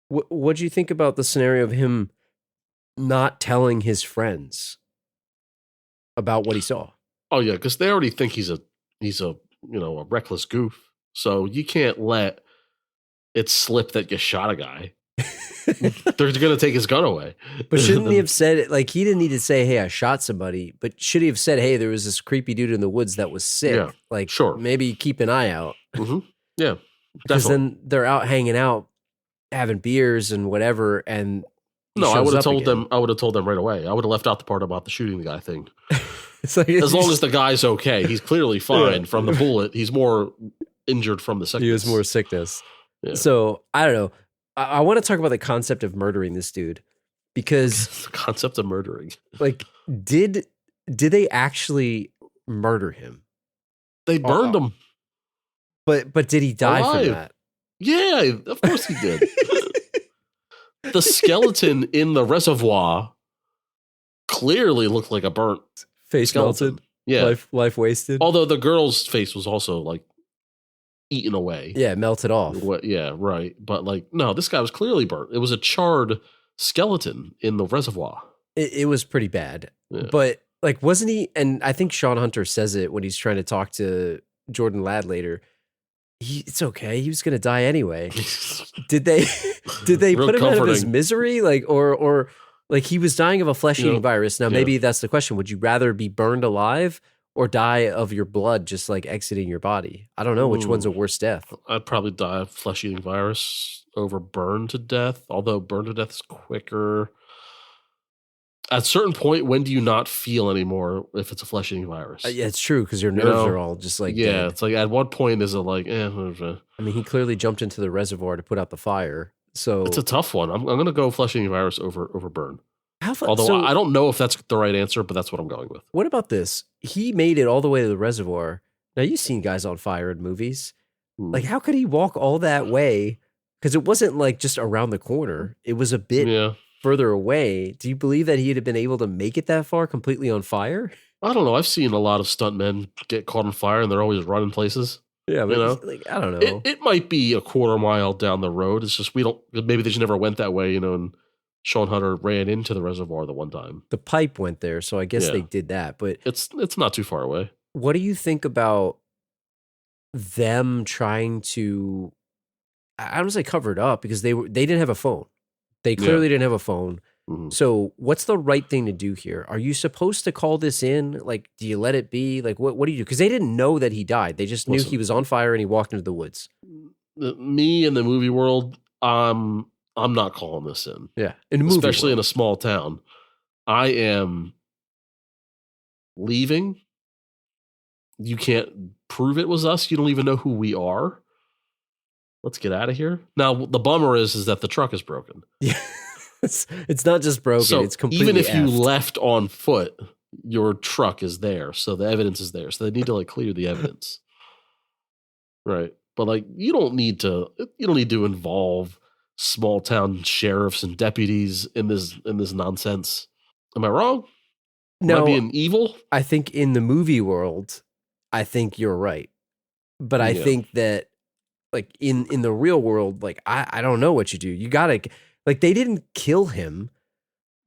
What'd you think about the scenario of him not telling his friends about what he saw? Oh yeah, because they already think he's a a reckless goof. So you can't let it slip that you shot a guy. They're going to take his gun away. But shouldn't he have said it? Like, he didn't need to say, "Hey, I shot somebody," but should he have said, "Hey, there was this creepy dude in the woods that was sick." Yeah, like, sure. Maybe keep an eye out. Mm-hmm. Yeah, because then they're out hanging out, having beers and whatever. And I would have told them. I would have told them right away. I would have left out the part about the shooting the guy thing. It's like, as long as the guy's okay, he's clearly fine from the bullet. He's more injured from the sickness. He has more sickness. Yeah. So I don't know. I want to talk about the concept of murdering this dude because the concept of murdering. Like, did they actually murder him? They burned him. But did he die from that? Yeah, of course he did. The skeleton in the reservoir clearly looked like a burnt face skeleton. Melted. Yeah, life wasted. Although the girl's face was also like eaten away. Yeah, melted off. Yeah, right. But like, no, this guy was clearly burnt. It was a charred skeleton in the reservoir. It was pretty bad. Yeah. But like, wasn't he? And I think Sean Hunter says it when he's trying to talk to Jordan Ladd later. It's okay. He was going to die anyway. Did they put him out of his misery? Like, or like he was dying of a flesh-eating virus. Now, maybe that's the question. Would you rather be burned alive or die of your blood just like exiting your body? I don't know which one's a worse death. I'd probably die of flesh-eating virus over burn to death, although burn to death is quicker. At a certain point, when do you not feel anymore if it's a flesh-eating virus? Yeah, it's true because your nerves are all just like dead. It's like at what point is it like, I mean, he clearly jumped into the reservoir to put out the fire. So it's a tough one. I'm going to go flesh-eating virus over burn. Although I don't know if that's the right answer, but that's what I'm going with. What about this? He made it all the way to the reservoir. Now, you've seen guys on fire in movies. Like, how could he walk all that way? Because it wasn't like just around the corner. It was a bit further away. Do you believe that he'd have been able to make it that far completely on fire? I don't know. I've seen a lot of stuntmen get caught on fire and they're always running places. Yeah, but like, I don't know. It might be a quarter mile down the road. It's just maybe they just never went that way, and Sean Hunter ran into the reservoir the one time. The pipe went there, so I guess they did that. But it's not too far away. What do you think about them trying to? I don't say cover it up because they didn't have a phone. They clearly didn't have a phone. Mm-hmm. So what's the right thing to do here? Are you supposed to call this in? Like, do you let it be? Like, what do you do? Because they didn't know that he died. They just knew he was on fire and he walked into the woods. Me in the movie world, I'm not calling this in. Yeah, especially in a small town. I am leaving. You can't prove it was us. You don't even know who we are. Let's get out of here. Now, the bummer is that the truck is broken. Yeah. It's not just broken. So it's completely even if you effed. left on foot, your truck is there. So the evidence is there. So they need to clear the evidence. Right. But you don't need to involve small town sheriffs and deputies in this nonsense. Am I wrong? No. Am I being evil? I think in the movie world, I think you're right. But I think that in the real world, I don't know what you do. You gotta they didn't kill him.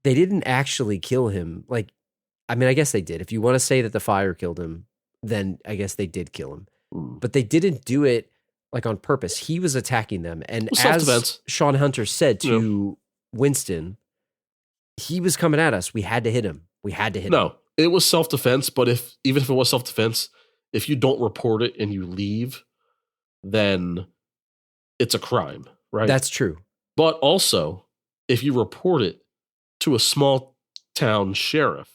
they didn't actually kill him. Like, I mean, I guess they did. If you want to say that the fire killed him, then I guess they did kill him. But they didn't do it like on purpose. He was attacking them. And as self-defense. Sean Hunter said to Winston, he was coming at us. We had to hit him. We had to hit him. No, it was self-defense. But even if it was self-defense, if you don't report it and you leave, then it's a crime, right? That's true. But also, if you report it to a small town sheriff,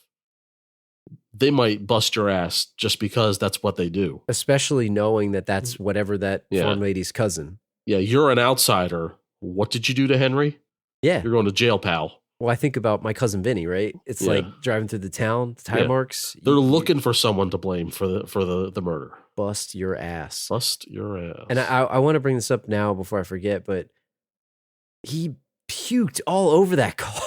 they might bust your ass just because that's what they do. Especially knowing that that's whatever that farm lady's cousin. Yeah, you're an outsider. What did you do to Henry? Yeah. You're going to jail, pal. Well, I think about my cousin Vinny, right? It's like driving through the town, the tire marks. They're looking for someone to blame for the murder. Bust your ass. Bust your ass. And I want to bring this up now before I forget, but he puked all over that car.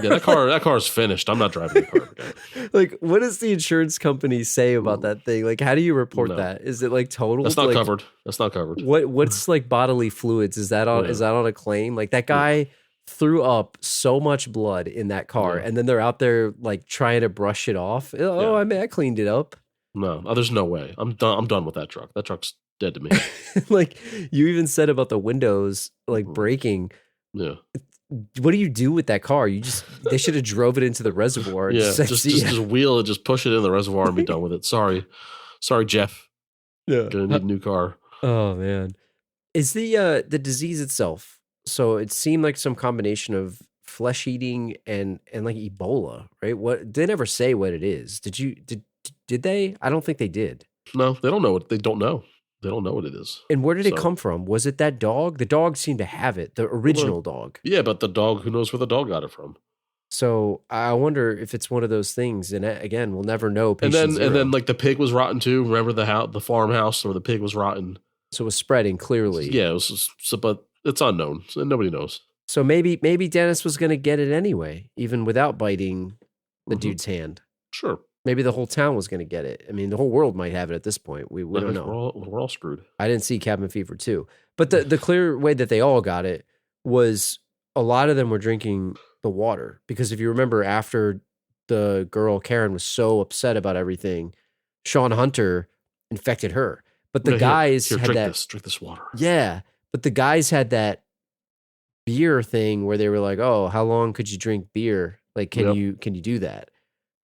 Yeah, that car's finished. I'm not driving the car again. Like, what does the insurance company say about that thing? Like, how do you report that? Is it like total? That's not like, covered. That's not covered. What's like bodily fluids? Is that on a claim? Like that guy threw up so much blood in that car, and then they're out there like trying to brush it off. Oh, I mean, I cleaned it up. No, there's no way. I'm done with that truck. That truck's dead to me. Like you even said about the windows like breaking. Yeah. What do you do with that car? They should have drove it into the reservoir. And just wheel it, just push it in the reservoir and be done with it. Sorry, Jeff. Yeah, gonna need a new car. Oh man, is the disease itself? So it seemed like some combination of flesh eating and like Ebola, right? What they never say what it is. Did they? I don't think they did. No, they don't know what they don't know. They don't know what it is. And where did it come from? Was it that dog? The dog seemed to have it, the original dog. Yeah, but the dog, who knows where the dog got it from? So I wonder if it's one of those things. And again, we'll never know. And then like the pig was rotten too. Remember the farmhouse where the pig was rotten? So it was spreading clearly. Yeah, it was but it's unknown. So nobody knows. So maybe Dennis was going to get it anyway, even without biting the dude's hand. Sure. Maybe the whole town was going to get it. I mean, the whole world might have it at this point. We don't know. We're all screwed. I didn't see Cabin Fever 2. But the clear way that they all got it was a lot of them were drinking the water. Because if you remember, after the girl, Karen, was so upset about everything, Sean Hunter infected her. But the guys had drink this water. Yeah. But the guys had that beer thing where they were like, oh, how long could you drink beer? Like, can you do that?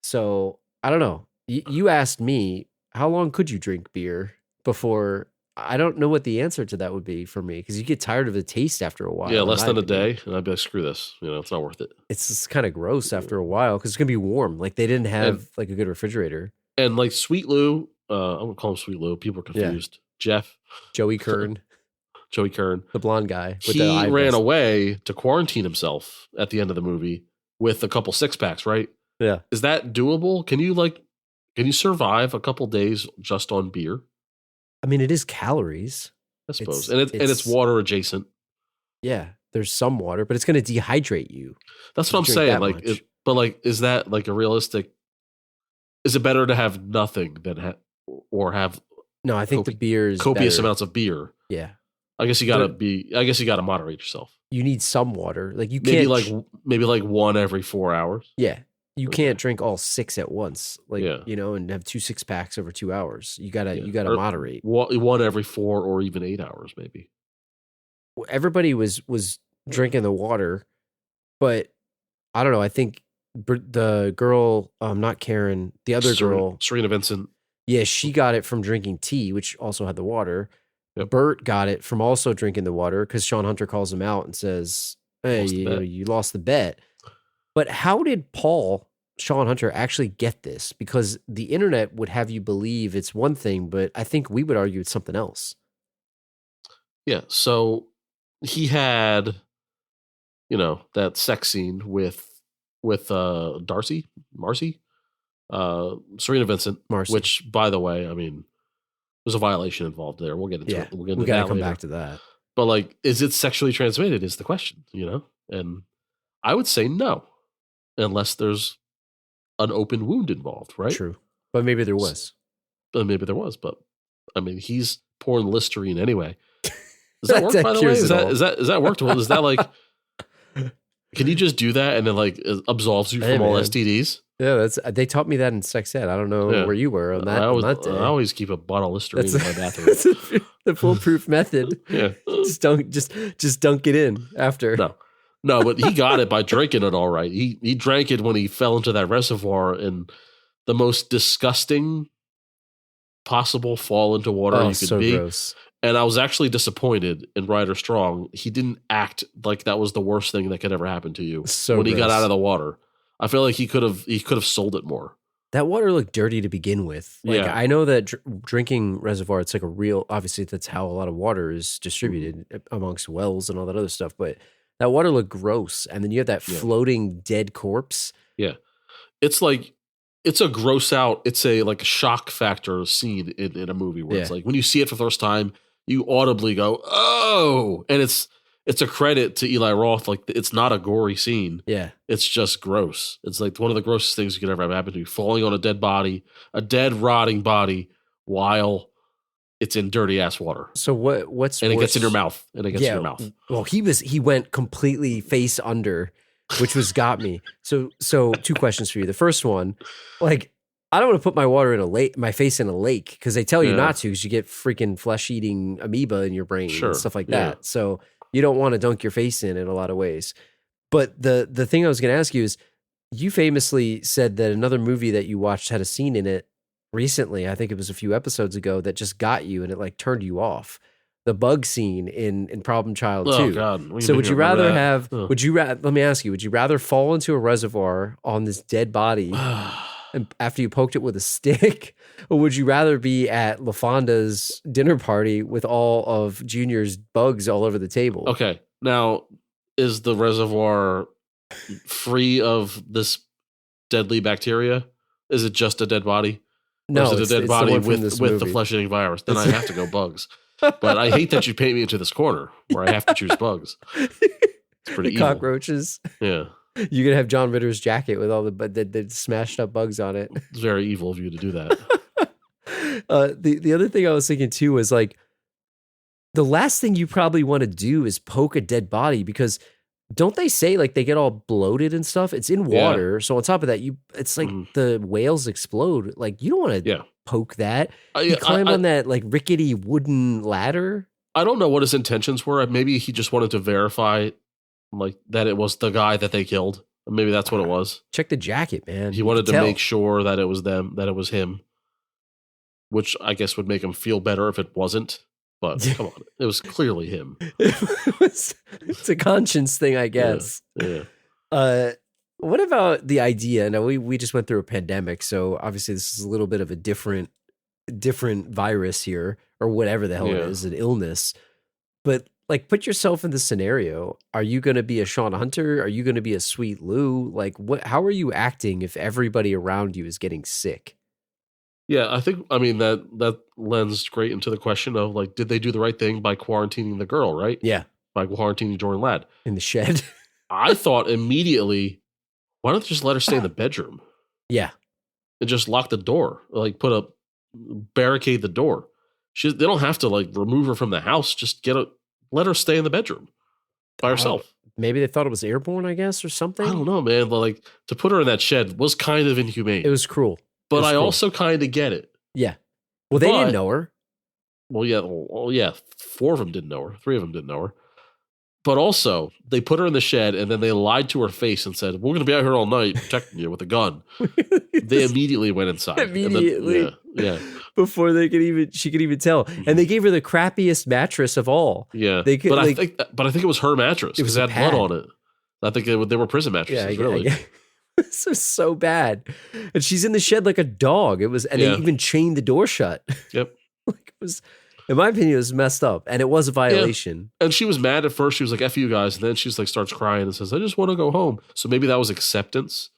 So I don't know. You asked me, how long could you drink beer before? I don't know what the answer to that would be for me, because you get tired of the taste after a while. Yeah, less than a day, and I'd be like, screw this. It's not worth it. It's just kind of gross after a while because it's gonna be warm. Like they didn't have like a good refrigerator. And like Sweet Lou, I'm gonna call him Sweet Lou. People are confused. Jeff, Joey Kern, the blonde guy. He ran away to quarantine himself at the end of the movie with a couple 6-packs, right? Yeah. Is that doable? Can you survive a couple days just on beer? I mean, it is calories, I suppose. And it's water adjacent. Yeah. There's some water, but it's going to dehydrate you. That's what I'm saying. Is that like a realistic, is it better to have nothing than have No, I think the beer is copious better. amounts of beer. Yeah. I guess you gotta moderate yourself. You need some water. Like you can't maybe like one every 4 hours. Yeah. You can't drink all 6 at once, and have 2 6-packs over 2 hours. You gotta moderate. One every 4 or even 8 hours, maybe. Everybody was drinking the water, but I don't know. I think the girl, not Karen, the other girl, Serena Vincent. Yeah, she got it from drinking tea, which also had the water. Yep. Bert got it from also drinking the water because Sean Hunter calls him out and says, "Hey, you lost the bet." But how did Sean Hunter, actually get this? Because the internet would have you believe it's one thing, but I think we would argue it's something else. Yeah, so he had, that sex scene with Marcy, Serena Vincent, Marcy. Which, by the way, I mean, there's a violation involved there. We'll get into it. We got to come back to that. But like, is it sexually transmitted is the question, And I would say no, unless there's an open wound involved, right? True. But maybe there was. But I mean, he's pouring Listerine anyway. Does that work, by the way? Is that worked? Is that like, Can you just do that and then like it absolves you Hey, from all man. STDs? Yeah, they taught me that in sex ed. I don't know Yeah. where you were on that. I on that day. always keep a bottle of Listerine That's, in my bathroom. that's the foolproof method. Yeah. Just dunk it in after. No, but he got it by drinking it all right. He drank it when he fell into that reservoir in the most disgusting possible fall into water you could so be. gross. And I was actually disappointed in Ryder Strong. He didn't act like that was the worst thing that could ever happen to you So when he got gross. out of the water. I feel like he could have sold it more. That water looked dirty to begin with. Like, Yeah. I know that drinking reservoir, it's like a real, obviously that's how a lot of water is distributed Mm-hmm. amongst wells and all that other stuff. But that water looked gross. And then you have that Yeah. floating dead corpse. Yeah. It's like, it's a gross out, it's a like a shock factor scene in a movie where it's Yeah. like when you see it for the first time, you audibly go, oh, and it's a credit to Eli Roth. Like it's not a gory scene. Yeah. It's just gross. It's like one of the grossest things you could ever have happen to you. Falling on a dead body, a dead rotting body while it's in dirty ass water. So what's And it worse? gets in your mouth. And it gets in your mouth. Well, he went completely face under, which was got me. So two questions for you. The first one, like, I don't want to put my face in a lake because they tell you Yeah. not to because you get freaking flesh eating amoeba in your brain Sure. and stuff like Yeah. that. So you don't want to dunk your face in a lot of ways. But the thing I was going to ask you is, you famously said that another movie that you watched had a scene in it recently. I think it was a few episodes ago that just got you and it like turned you off. The bug scene in Problem Child 2. Oh God. So would you rather have, Ugh. let me ask you, would you rather fall into a reservoir on this dead body and after you poked it with a stick, or would you rather be at LaFonda's dinner party with all of Junior's bugs all over the table? Okay. Now, is the reservoir free of this deadly bacteria? Is it just a dead body? No, or is it it's a dead the body one from with this the movie. flesh-eating virus? Then I have to go bugs. But I hate that you paint me into this corner where I have to choose bugs. It's pretty The evil. cockroaches. Yeah. You're gonna have John Ritter's jacket with all the smashed up bugs on it. It's very evil of you to do that. The other thing I was thinking too was like, the last thing you probably want to do is poke a dead body because don't they say like they get all bloated and stuff? It's in Yeah. water, so on top of that, it's like Mhm. the whales explode. Like you don't want to Yeah. poke that. I, You climb I, on that like rickety wooden ladder. I don't know what his intentions were. Maybe he just wanted to verify like that it was the guy that they killed. Maybe that's what it was. Check the jacket, man. He You wanted to can tell. make sure that it was them, that it was him, which I guess would make him feel better if it wasn't. But come on, it was clearly him. It's a conscience thing, I guess. Yeah. What about the idea? Now we just went through a pandemic, so obviously this is a little bit of a different virus here, or whatever the hell it Yeah. is, an illness. But like, put yourself in the scenario. Are you going to be a Sean Hunter? Are you going to be a Sweet Lou? Like, how are you acting if everybody around you is getting sick? Yeah, I mean that lends great into the question of like, did they do the right thing by quarantining the girl, right? Yeah, By quarantining Jordan Ladd. in the shed. I thought immediately, why don't they just let her stay in the bedroom Yeah, and just lock the door? Like barricade the door. They don't have to like remove her from the house. Just let her stay in the bedroom by herself. maybe they thought it was airborne, I guess, or something. I don't know, man. But like to put her in that shed was kind of inhumane. It was cruel. but it was I cruel. also kind of get it. Yeah. Well, they But- didn't know her. Well, yeah. 4 of them didn't know her. 3 of them didn't know her. But also, they put her in the shed and then they lied to her face and said, "We're going to be out here all night protecting you with a gun." They immediately went inside. And then- Immediately. yeah. Before she could even tell. And they gave her the crappiest mattress of all. Yeah. They could, but like- I think it was her mattress It was because it a had blood pad. on it. I think they were prison mattresses, really. This was so bad. And she's in the shed like a dog. It was, and Yeah. they even chained the door shut. Yep. Like, it was, in my opinion, it was messed up. And it was a violation. And she was mad at first. She was like, "F you guys," and then she's like starts crying and says, "I just want to go home." So maybe that was acceptance.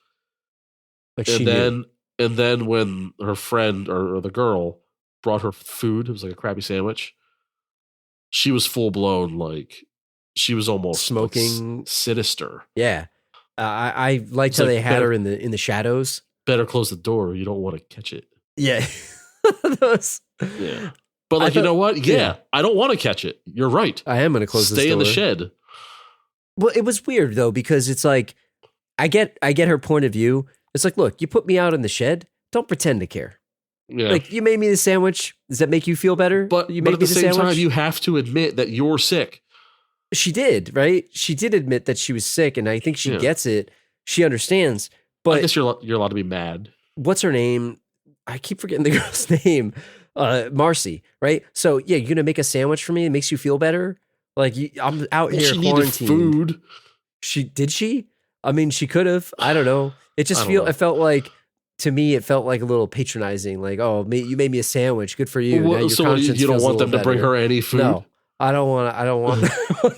Like she And knew. then when her friend or the girl brought her food, it was like a crappy sandwich. She was full blown, like she was almost like, Smoking. sinister. Yeah. I liked It's how like they had better- her in the shadows. Better close the door. You don't want to catch it. Yeah. Those- Yeah. But I like, you thought- know what? yeah. Yeah, I don't want to catch it. You're right. I am going to close Stay this in the door. shed. Well, it was weird though, because it's like, I get her point of view. It's like, look, you put me out in the shed. Don't pretend to care. Yeah. Like, you made me the sandwich. Does that make you feel better? But, you but made at me the same sandwich? time, you have to admit that you're sick. She did, right? She did admit that she was sick, and I think she gets it. She understands. But I guess you're allowed to be mad. What's her name? I keep forgetting the girl's name. Marcy, right? So yeah, you're gonna make a sandwich for me. It makes you feel better. Like, I'm out here She needed quarantined. food. She? I mean, she could have. I don't know. It felt like, to me, it felt like a little patronizing. Like, oh, you made me a sandwich. Good for you. Now your So conscience you don't feels a want them to little bring better. her any food? No, I don't want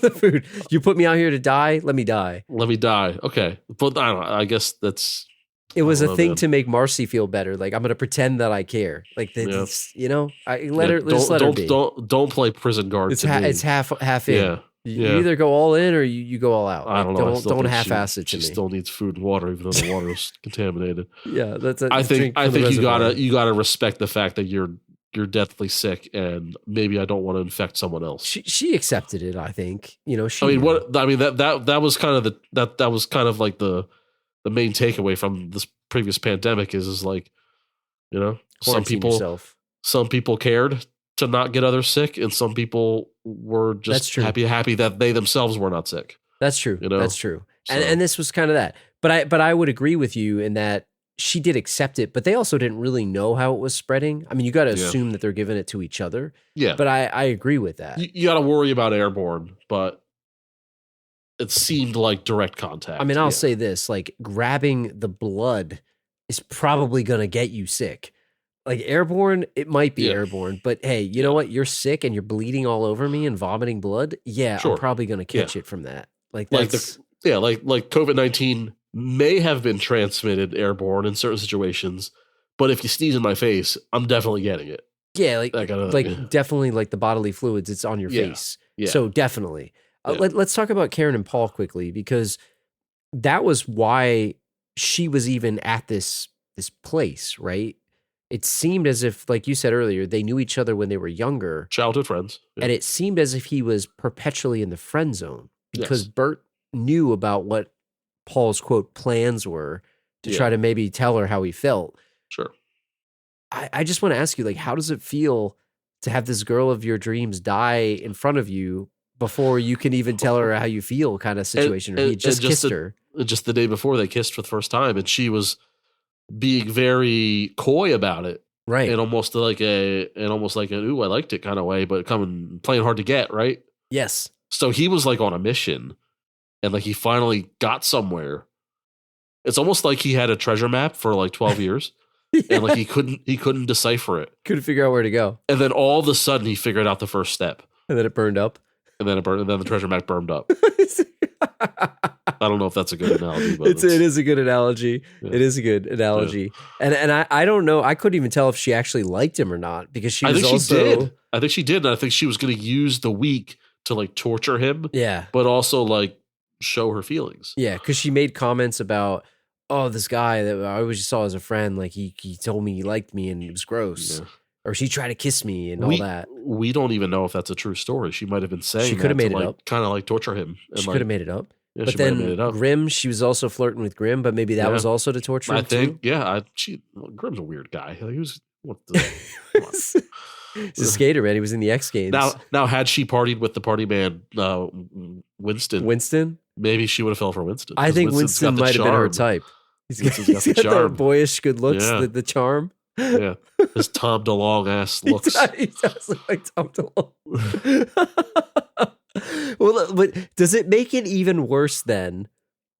the food. You put me out here to die. Let me die. Let me die. Okay, but I don't know. I guess that's. It was I a don't know, thing man. to make Marcy feel better. Like, I'm going to pretend that I care. Like, you know, let her be. Don't play prison guard. It's to me. it's half in. Yeah. You either go all in or you go all out. I don't know. Don't half-ass it to me. She still needs food and water, even though the water is contaminated. Yeah, that's. I think you gotta respect the fact that you're deathly sick, and maybe I don't want to infect someone else. She accepted it. I think, you know. That was kind of that was kind of like the main takeaway from this previous pandemic is like, you know, some people cared to not get others sick, and some people were just happy that they themselves were not sick. That's true. You know? That's true. So. And this was kind of that. But I would agree with you in that she did accept it, but they also didn't really know how it was spreading. I mean, you got to assume that they're giving it to each other. Yeah. But I agree with that. You got to worry about airborne, but it seemed like direct contact. I mean, I'll say this, like, grabbing the blood is probably going to get you sick. Like, airborne, it might be airborne, but hey, you know what? You're sick and you're bleeding all over me and vomiting blood. Yeah, I'm probably going to catch it from that. Like, that's... like COVID-19 may have been transmitted airborne in certain situations, but if you sneeze in my face, I'm definitely getting it. Yeah, like, that kind of definitely like the bodily fluids, it's on your face. Yeah. So definitely. Let's talk about Karen and Paul quickly, because that was why she was even at this place, right? It seemed as if, like you said earlier, they knew each other when they were younger. Childhood friends. Yeah. And it seemed as if he was perpetually in the friend zone, because Bert knew about what Paul's, quote, plans were to try to maybe tell her how he felt. Sure. I just want to ask you, like, how does it feel to have this girl of your dreams die in front of you before you can even tell her how you feel, kind of situation? Or he just kissed her. Just the day before they kissed for the first time, and she was being very coy about it. Right. And almost like an ooh, I liked it kind of way, but playing hard to get, right? Yes. So he was like on a mission, and like he finally got somewhere. It's almost like he had a treasure map for like 12 years. And like he couldn't decipher it. Couldn't figure out where to go. And then all of a sudden he figured out the first step. And then it burned up. And then the treasure map burned up. I don't know if that's a good analogy, but it is a good analogy. Yeah. It is a good analogy. Yeah. And I don't know. I couldn't even tell if she actually liked him or not, because she was also... she did. I think she did. And I think she was going to use the week to like torture him. Yeah. But also like show her feelings. Yeah. Because she made comments about, oh, this guy that I always saw as a friend, like he told me he liked me and it was gross. Yeah. Or she tried to kiss me and all that. We don't even know if that's a true story. She might have been saying she could have made it up. Kind of like torture him. She could have made it up. Yeah, but then Grimm, she was also flirting with Grimm, but maybe that was also to torture him. I think, too? Grimm's a weird guy. He was he's a skater, man. He was in the X Games. Now, had she partied with the party man, Winston, maybe she would have fell for Winston. I think Winston might have been her type. He's got the boyish good looks, the charm. Yeah, his Tom DeLonge ass looks. He does look like Tom DeLonge. Well, but does it make it even worse then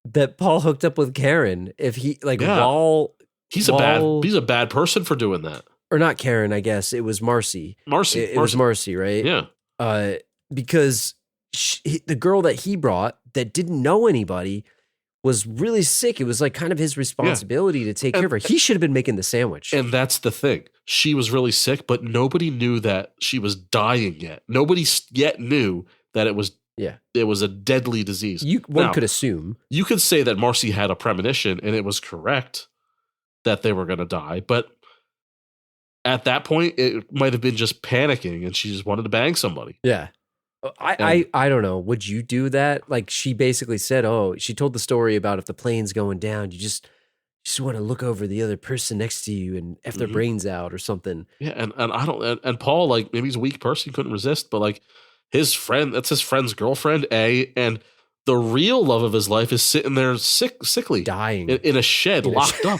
that Paul hooked up with Karen? If he while he's a bad person for doing that, or not Karen? I guess it was Marcy. It was Marcy, right? Yeah. Because the girl that he brought that didn't know anybody was really sick. It was like kind of his responsibility to take care of her. He should have been making the sandwich. And that's the thing. She was really sick, but nobody knew that she was dying yet. Nobody yet knew that it was a deadly disease. One could assume. You could say that Marcy had a premonition and it was correct that they were going to die, but at that point, it might have been just panicking and she just wanted to bang somebody. Yeah. I don't know. Would you do that? Like she basically said, she told the story about if the plane's going down, you just want to look over the other person next to you and F their brains out or something. Yeah, and I don't and Paul, like, maybe he's a weak person, he couldn't resist, but like his friend's girlfriend, and the real love of his life is sitting there sickly, dying in a shed, locked up.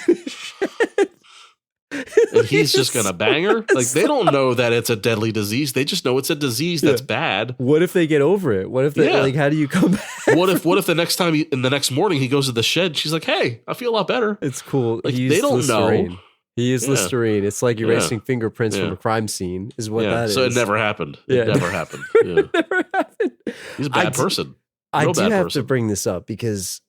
And he's just gonna bang her. Like, they don't know that it's a deadly disease. They just know it's a disease that's bad. What if they get over it? What if they like? How do you come back? What if the next time in the next morning he goes to the shed, she's like, "Hey, I feel a lot better." It's cool. Like, they don't know. He used Listerine. It's like erasing fingerprints from a crime scene. Is what that is. So it never happened. It never happened. Yeah. Never happened. He's a bad person. I do bad have person. to bring this up because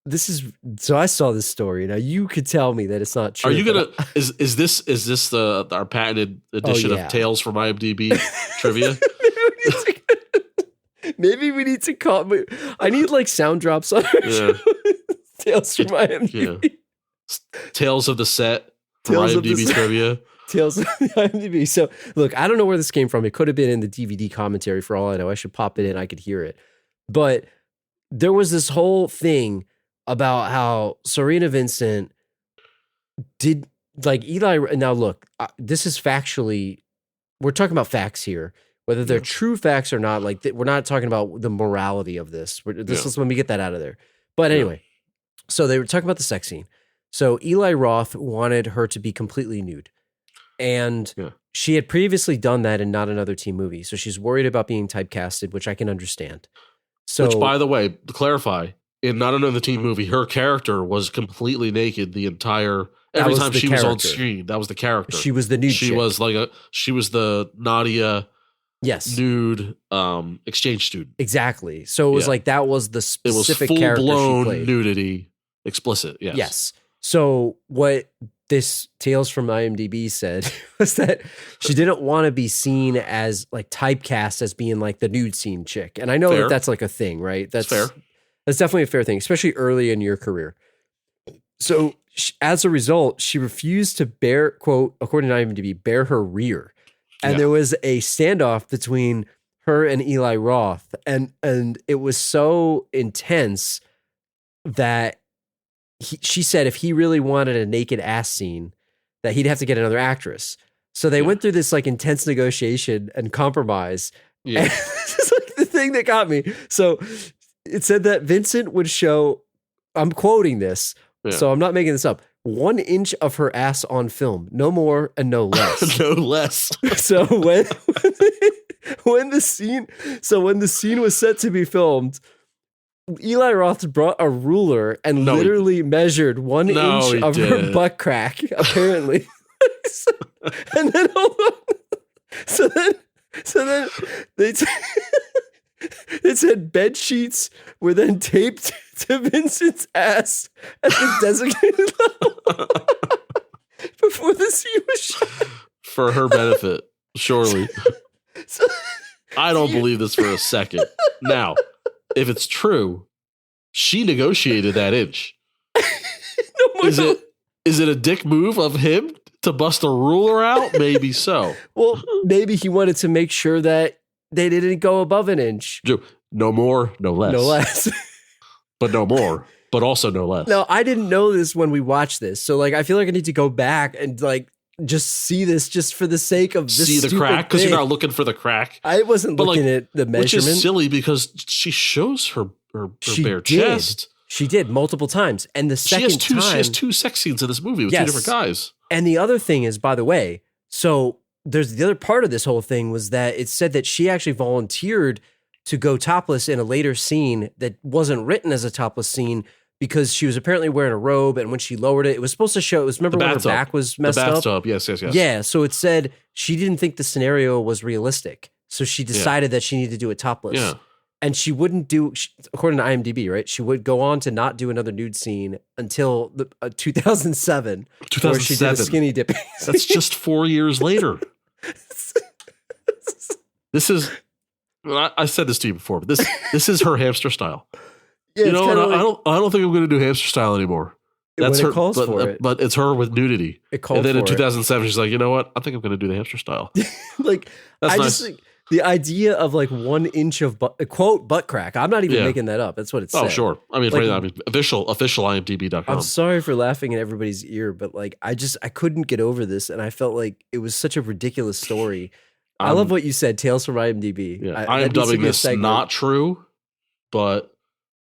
this is so. I saw this story. Now you could tell me that it's not true. Are you gonna? Is this our patented edition of Tales from IMDb trivia? Maybe we need to call. I need like sound drops on our show. Tales from IMDb. Tales of the set from IMDb trivia. Tales of the IMDb. So look, I don't know where this came from. It could have been in the DVD commentary for all I know. I should pop it in. I could hear it. But there was this whole thing about how Serena Vincent did, like, Eli. Now look, this is factually, we're talking about facts here, whether they're true facts or not. Like, we're not talking about the morality of this. Let me get that out of there. But anyway, so they were talking about the sex scene. So Eli Roth wanted her to be completely nude. And she had previously done that in Not Another Teen Movie. So she's worried about being typecasted, which I can understand. So, which, by the way, to clarify, in Not Another Teen Movie, her character was completely naked the entire every time she was on screen. That was the character. She was the nude. She chick. was like she was the Nadia nude exchange student. Exactly. So it was like that was the specific character she played. It was full-blown nudity, explicit. Yes. Yes. So what this Tales from IMDb said was that she didn't want to be seen as like typecast as being like the nude scene chick. And I know that that's like a thing, right? That's fair. That's definitely a fair thing, especially early in your career. So as a result, she refused to bear, quote, according to IMDb, bare her rear. And there was a standoff between her and Eli Roth. And it was so intense that she said if he really wanted a naked ass scene, that he'd have to get another actress. So they went through this like intense negotiation and compromise. Yeah. And this is like the thing that got me. So it said that Vincent would show, I'm quoting this, so I'm not making this up, 1 inch of her ass on film, no more and no less. No less. So when the scene was set to be filmed, Eli Roth brought a ruler and literally measured 1 inch of her butt crack, apparently. And then hold on. So then it said bed sheets were then taped to Vincent's ass at the designated level before the scene was shot. For her benefit, surely. I don't believe this for a second. Now, if it's true, she negotiated that inch. Is it a dick move of him to bust a ruler out? Maybe so. Well, maybe he wanted to make sure that they didn't go above an inch. No more, no less. No less. But no more, but also no less. No, I didn't know this when we watched this. So like, I feel like I need to go back and like just see this just for the sake of this. See the crack? Because you're not looking for the crack. I wasn't looking at the measurement. Which is silly because she shows her bare chest. She did multiple times. And the second time. She has 2 sex scenes in this movie with 2 different guys. And the other thing is, by the way, so there's the other part of this whole thing was that it said that she actually volunteered to go topless in a later scene that wasn't written as a topless scene because she was apparently wearing a robe, and when she lowered it, it was supposed to show, it was, remember when her back was messed up? The bathtub, yes. Yeah, so it said she didn't think the scenario was realistic, so she decided that she needed to do it topless. Yeah. And she wouldn't do, according to IMDb, right? She would go on to not do another nude scene until 2007, where she did a skinny dipping. That's just 4 years later. This is, I said this to you before, but this is her hamster style. Yeah, you know, I don't think I'm going to do hamster style anymore. That's her, calls for it. But it's her with nudity. It called and then for in 2007, she's like, you know what? I think I'm going to do the hamster style. Like, that's I nice. just think The idea of like 1 inch of quote butt crack. I'm not even making that up. That's what it said. Oh, sure. I mean, Like, official IMDb.com. I'm sorry for laughing in everybody's ear, but like I couldn't get over this, and I felt like it was such a ridiculous story. I love what you said, Tales from IMDb. Yeah, I am dubbing this not true, but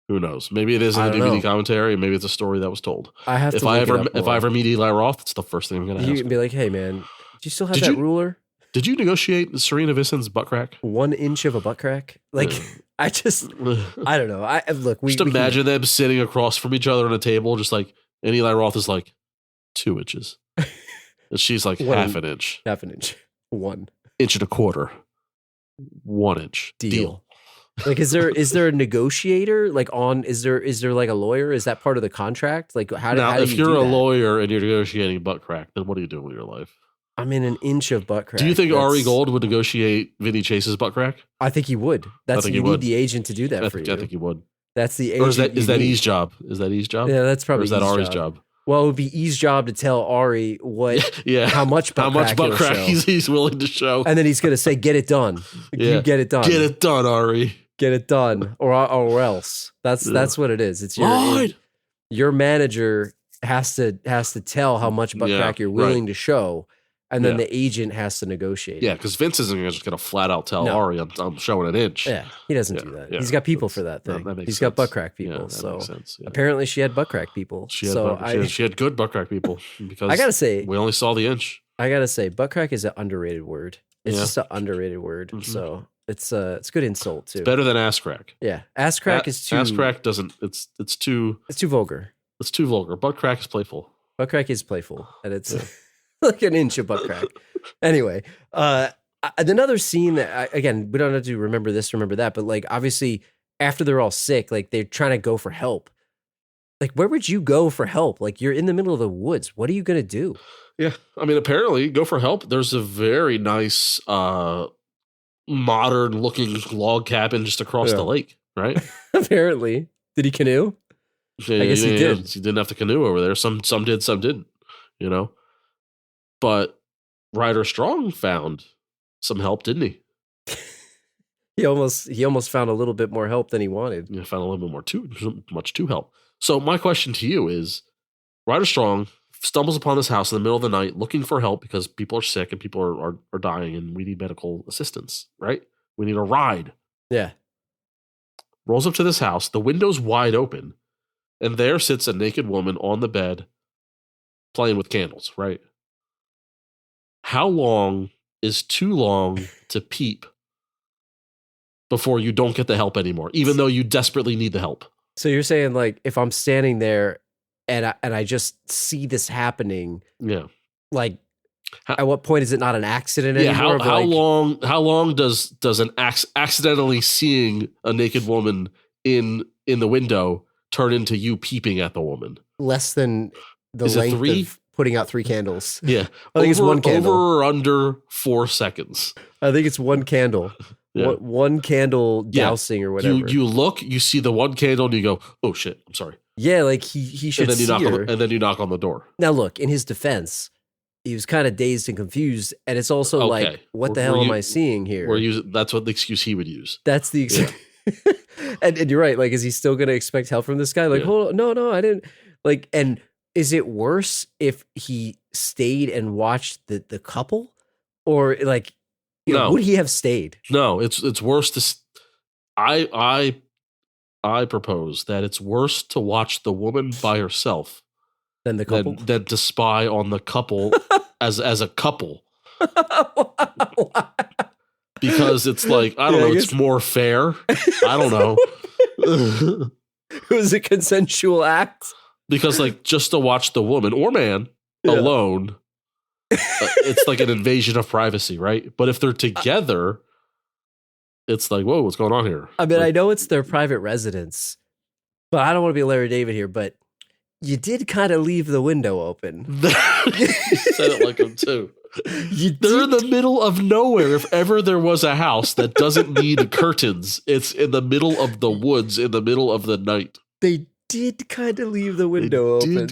who knows? Maybe it is in the DVD commentary, maybe it's a story that was told. I have to if I ever meet Eli Roth, it's the first thing I'm going to ask. You can be like, hey man, do you still have that ruler? Did you negotiate Serena Vissen's butt crack? 1 inch of a butt crack? Like, I don't know. Look, we imagine them sitting across from each other on a table, just like, and Eli Roth is like 2 inches. And she's like half an inch. 1 inch and a quarter. 1 inch. Deal. Like, is there a negotiator? Like, is there like a lawyer? Is that part of the contract? Like, how do if you you're do a that? lawyer and you're negotiating butt crack, then what are you doing with your life? I'm in 1 inch of butt crack. Do you think Ari Gold would negotiate Vinny Chase's butt crack? I think he would. You need the agent to do that for you. I think he would. That's the agent. Or is that E's job? Is that E's job? Yeah, that's probably. Or is that Ari's job? Well, it would be E's job to tell Ari how much butt crack he's willing to show, and then he's going to say, "Get it done. You get it done. Get it done, Ari. Get it done, or else." That's what it is. It's your manager has to tell how much butt crack you're willing to show. And then the agent has to negotiate. Yeah, because Vince isn't just going to flat out tell Ari, I'm showing 1 inch. Yeah, he doesn't do that. He's got people for that thing. He's got butt crack people. Yeah, so makes sense. Yeah. Apparently she had butt crack people. She had good butt crack people. Because I got to say, we only saw the inch. I got to say, butt crack is an underrated word. It's just an underrated word. Mm-hmm. So it's a good insult too. It's better than ass crack. Yeah, ass crack is too. Ass crack doesn't. It's too. It's too vulgar. It's too vulgar. Butt crack is playful. Butt crack is playful, and it's like 1 inch of butt crack. Anyway, another scene that again, we don't have to remember this, remember that, but like obviously after they're all sick, like they're trying to go for help. Like, where would you go for help? Like, you're in the middle of the woods. What are you going to do? Yeah. I mean, apparently, go for help. There's a very nice, modern looking log cabin just across the lake, right? Apparently. Did he canoe? Yeah, I guess he did. He didn't have to canoe over there. Some did, some didn't, you know? But Ryder Strong found some help, didn't he? He almost found a little bit more help than he wanted. Yeah, found a little bit more too help. So my question to you is, Ryder Strong stumbles upon this house in the middle of the night looking for help because people are sick and people are dying and we need medical assistance, right? We need a ride. Yeah. Rolls up to this house, the window's wide open, and there sits a naked woman on the bed playing with candles, right? How long is too long to peep before you don't get the help anymore, even though you desperately need the help? So you're saying, like, if I'm standing there and I just see this happening, like, at what point is it not an accident anymore? How long does an accidentally seeing a naked woman in the window turn into you peeping at the woman? Less than the length of putting out 3 candles. Yeah. I think it's 1 candle. Over or under 4 seconds. I think it's 1 candle. Yeah. 1 candle dousing or whatever. You look, you see the 1 candle and you go, oh shit, I'm sorry. Yeah, like he should see her. And then you knock on the door. Now look, in his defense, he was kind of dazed and confused. And it's also like, what the hell am I seeing here? That's what the excuse he would use. That's the excuse. Yeah. and you're right. Like, is he still going to expect help from this guy? Like, hold on, no, I didn't. Like, and is it worse if he stayed and watched the couple? Or like, no. Would he have stayed? No, it's worse to. I propose that it's worse to watch the woman by herself than the couple, than to spy on the couple as a couple. Because it's like, I don't know, it's more fair. I don't know. It was a consensual act. Because like, just to watch the woman or man alone, it's like an invasion of privacy, right? But if they're together, it's like, whoa, what's going on here? I mean, I know it's their private residence, but I don't want to be Larry David here, but you did kind of leave the window open. You said it like him too. They're in the middle of nowhere. If ever there was a house that doesn't need curtains, it's in the middle of the woods in the middle of the night. They did kind of leave the window open.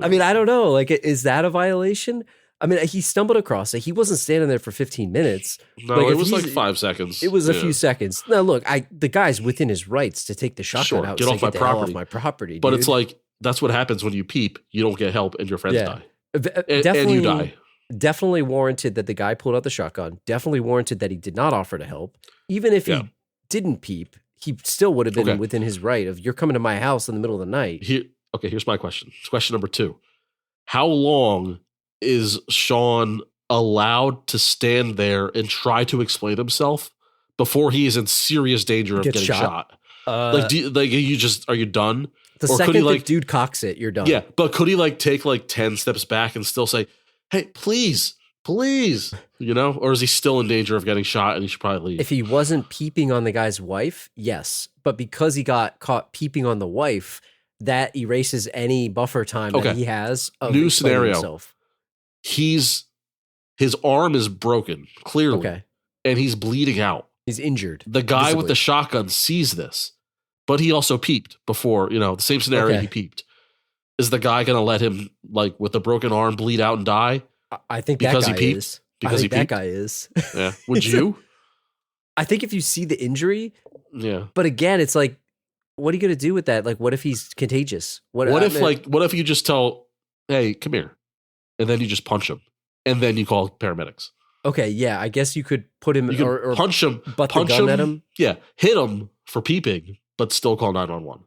I mean, I don't know. Like, is that a violation? I mean, he stumbled across it. He wasn't standing there for 15 minutes. No, Like, it if was like he's- 5 seconds. It was a Yeah. few seconds. Now, look, the guy's within his rights to take the shotgun Sure, out get and off say, my "Get the hell property." off my property, But dude." it's like, that's what happens when you peep. You don't get help and your friends Yeah. die. Definitely, And you die. Definitely warranted that the guy pulled out the shotgun. Definitely warranted that he did not offer to help. Even if Yeah. he didn't peep, he still would have been Okay. within his right of, you're coming to my house in the middle of the night. Here's my question. Question number 2. How long is Sean allowed to stand there and try to explain himself before he is in serious danger of Gets getting shot? shot? Are you done? The or could second he, the like- dude cocks it, you're done. Yeah, but could he like take like 10 steps back and still say, "Hey, please, please," or is he still in danger of getting shot and he should probably leave? If he wasn't peeping on the guy's wife, yes. But because he got caught peeping on the wife, that erases any buffer time that Okay. he has of New explaining scenario. himself. His arm is broken, clearly, Okay. and he's bleeding out. He's injured. The guy with visibly. the shotgun sees this, but he also peeped before, the same scenario Okay. he peeped. Is the guy going to let him, like, with a broken arm bleed out and die? I think because that he guy peeped? is. Because I he think that peeped? guy is. Yeah. Would you? I think if you see the injury, Yeah. but again, it's like, what are you going to do with that? Like, what if he's contagious? What if you just tell, "Hey, come here," and then you just punch him, and then you call paramedics? Okay, yeah, I guess you could put him You can or punch him, butt the gun at him. Yeah, hit him for peeping, but still call 911.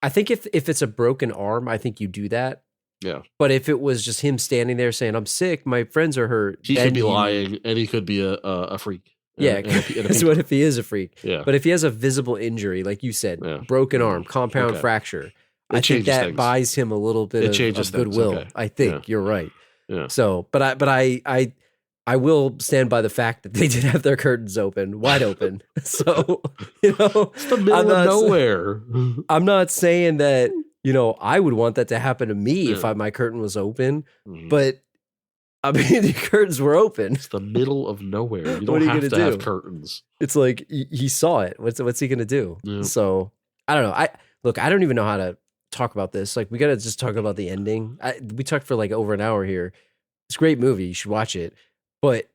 I think if it's a broken arm, I think you do that. Yeah. But if it was just him standing there saying, "I'm sick, my friends are hurt," He then could be you- lying, and he could be a freak. Yeah, And a that's peep. what if he is a freak. Yeah. But if he has a visible injury, like you said, Yeah. broken arm, compound Okay. fracture, I think changes that things. buys him a little bit It of changes things, goodwill. okay. I think Yeah. you're right. Yeah. So, but I will stand by the fact that they did have their curtains open, wide open. So, It's the middle I'm of not- nowhere. I'm not saying that, I would want that to happen to me if Yeah. my curtain was open, Mhm. but I mean, the curtains were open. It's the middle of nowhere. You What don't are you have gonna to have do? curtains. It's like he saw it. What's he gonna do? Yeah. So I don't know. I don't even know how to talk about this. Like, we gotta just talk about the ending. We talked for like over an hour here. It's a great movie. You should watch it. But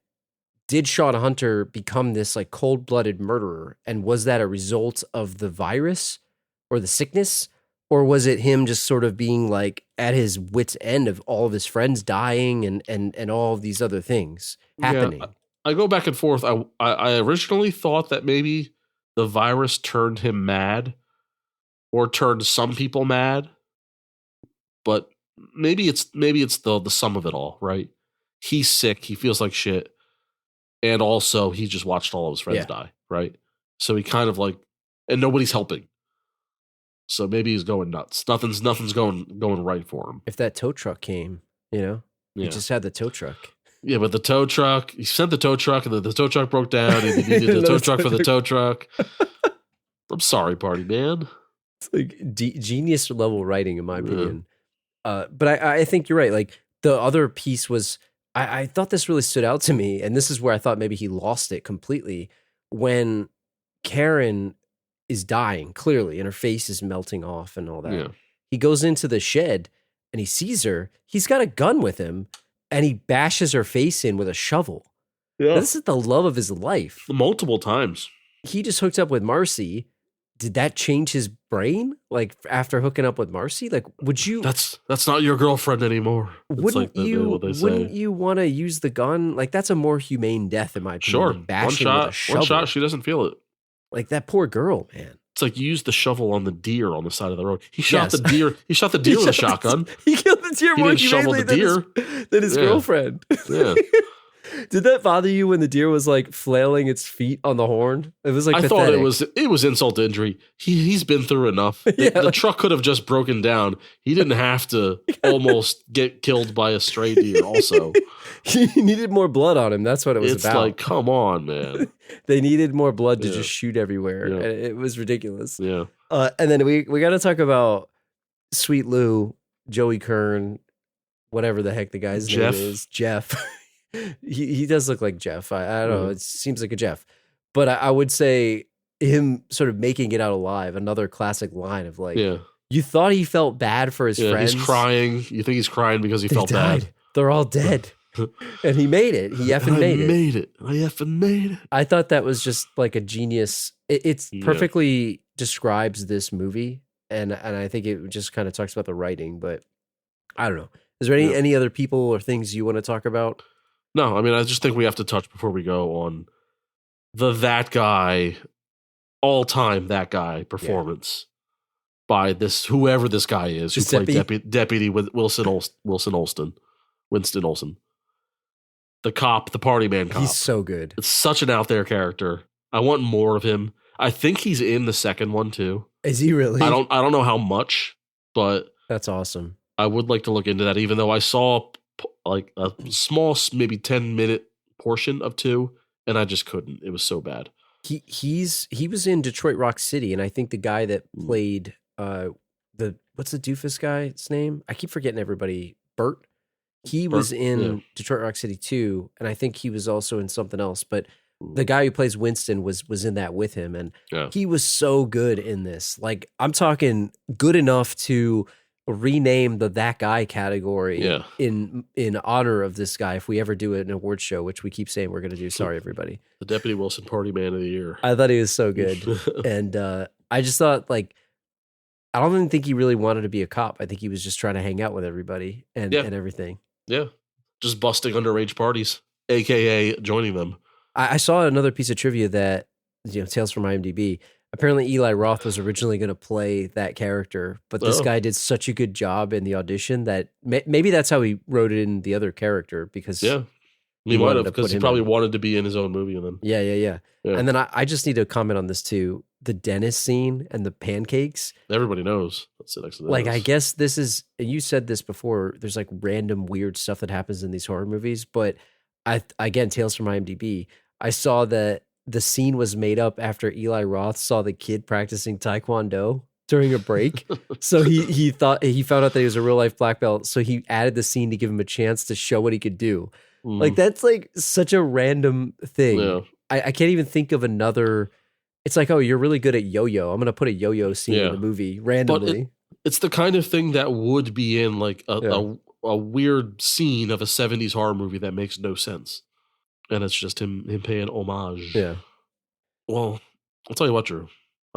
did Sean Hunter become this like cold-blooded murderer? And was that a result of the virus or the sickness? Or was it him just sort of being like at his wit's end of all of his friends dying and all of these other things happening? Yeah, I go back and forth. I originally thought that maybe the virus turned him mad or turned some people mad, but maybe it's the sum of it all, right? He's sick. He feels like shit. And also he just watched all of his friends Yeah. die, right? So he kind of like, and nobody's helping. So maybe he's going nuts. Nothing's going right for him. If that tow truck came, Yeah. he just had the tow truck. Yeah, but the tow truck, he sent the tow truck and the tow truck broke down and he needed the Another tow truck tow for the truck. tow truck. I'm sorry, party man. It's like genius level writing, in my opinion. But I think you're right. Like, the other piece was, I thought this really stood out to me, and this is where I thought maybe he lost it completely. When Karen is dying, clearly, and her face is melting off and all that. Yeah. He goes into the shed and he sees her. He's got a gun with him, and he bashes her face in with a shovel. Yeah. This is the love of his life. Multiple times. He just hooked up with Marcy. Did that change his brain? Like, after hooking up with Marcy? Like, would you That's not your girlfriend anymore. It's wouldn't like you what they say. wouldn't you want to use the gun? Like, that's a more humane death, in my opinion. Sure. than One bashing with a shot, shovel. she doesn't feel it. Like, that poor girl, man. It's like you use the shovel on the deer on the side of the road. He shot Yes. the deer. He shot the deer with a shotgun. He killed the deer He more didn't shovel humanely the than his Yeah. girlfriend. Yeah. Did that bother you when the deer was like flailing its feet on the horn? It was like I pathetic. thought it was insult to injury. He's been through enough. Yeah, The like- truck could have just broken down. He didn't have to almost get killed by a stray deer. Also, He needed more blood on him. That's what it was it's about. like, come on, man. They needed more blood to Yeah. just shoot everywhere. Yeah. And it was ridiculous. Yeah, And then we got to talk about Sweet Lou, Joey Kern, whatever the heck the guy's Jeff. name is, Jeff. he does look like Jeff. I don't know. Mhm. It seems like a Jeff. But I would say him sort of making it out alive, another classic line of like, yeah, you thought he felt bad for his yeah. friends. He's crying. You think he's crying because he They felt died. bad. They're all dead. And he made it. He effing made it. I effing made it. I thought that was just like a genius. It Yeah. perfectly describes this movie, and I think it just kind of talks about the writing. But I don't know. Is there any other people or things you want to talk about? No, I mean, I just think we have to touch before we go on that guy, all-time that guy performance by this whoever this guy is who played Deputy with Winston Olson, the cop, the party man cop. He's so good. It's such an out there character. I want more of him. I think he's in the second one too. Is he really? I don't know how much, but That's awesome. I would like to look into that. Even though I saw like a small, maybe 10-minute portion of 2, and I just couldn't. It was so bad. He was in Detroit Rock City, and I think the guy that played what's the doofus guy's name? I keep forgetting everybody. Bert. He was in Detroit Rock City too, and I think he was also in something else. But the guy who plays Winston was in that with him, and he was so good in this. Like, I'm talking good enough to rename the that guy category in honor of this guy if we ever do an award show, which we keep saying we're going to do. Sorry, everybody. The Deputy Wilson Party Man of the Year. I thought he was so good, and I just thought, like, I don't even think he really wanted to be a cop. I think he was just trying to hang out with everybody and everything. Yeah, just busting underage parties, aka joining them. I saw another piece of trivia that, Tales from IMDb. Apparently, Eli Roth was originally going to play that character, but this guy did such a good job in the audition that maybe that's how he wrote in the other character, because he might have, because he probably wanted to be in his own movie. And then yeah. And then I just need to comment on this too: the dentist scene and the pancakes. Everybody knows. Let's sit next to this. Like, I guess this is. You said this before. There's like random weird stuff that happens in these horror movies, but again, Tales from IMDb. I saw that the scene was made up after Eli Roth saw the kid practicing Taekwondo during a break. So he found out that he was a real life black belt. So he added the scene to give him a chance to show what he could do. Like, that's like such a random thing. Yeah. I can't even think of another. It's like, oh, you're really good at yo-yo. I'm going to put a yo-yo scene in the movie randomly. But it's the kind of thing that would be in like a weird scene of a 70s horror movie that makes no sense. And it's just him paying homage. Yeah. Well, I'll tell you what, Drew. I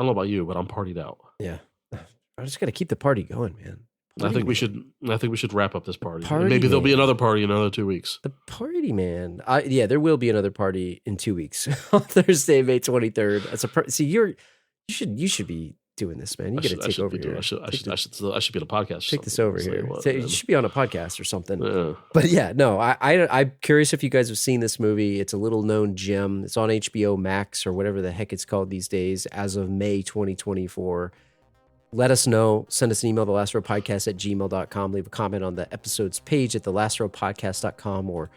don't know about you, but I'm partied out. Yeah. I just got to keep the party going, man. I think we should wrap up this party. Maybe there'll be another party in another 2 weeks. The party, man. There will be another party in 2 weeks on Thursday, May 23rd. See, you should be doing this, man. You got to take over here. I should be on a podcast. Take this over here. You should be on a podcast or something. Yeah. But yeah, no, I'm curious if you guys have seen this movie. It's a little known gem. It's on HBO Max or whatever the heck it's called these days as of May 2024. Let us know. Send us an email, thelastropodcast@gmail.com. Leave a comment on the episode's page at thelastropodcast.com, or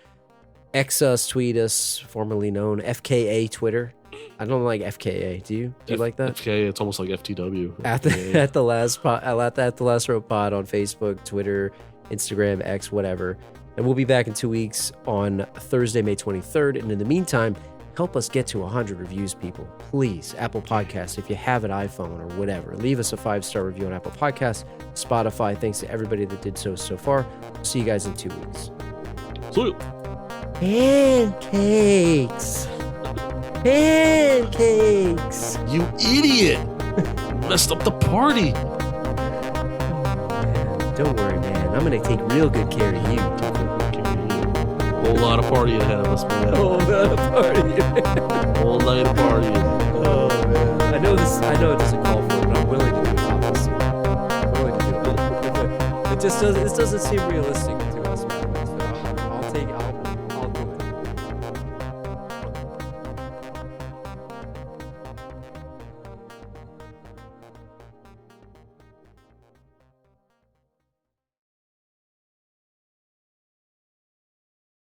X us, tweet us, formerly known FKA Twitter. I don't like FKA. Do you? Do you like that? FKA, it's almost like FTW. At the last row pod on Facebook, Twitter, Instagram, X, whatever. And we'll be back in 2 weeks on Thursday, May 23rd. And in the meantime, help us get to 100 reviews, people. Please, Apple Podcasts, if you have an iPhone or whatever, leave us a 5-star review on Apple Podcasts, Spotify. Thanks to everybody that did so far. See you guys in 2 weeks. See Pancakes. Pancakes. You idiot. Messed up the party. Don't worry, man. I'm going to take real good care of you. Whole lot of partying ahead of us, man. Whole lot of partying. Whole night of partying. Oh, man. I know it doesn't call for it, but I'm willing to do it, obviously. I'm willing to do it. It just doesn't seem realistic.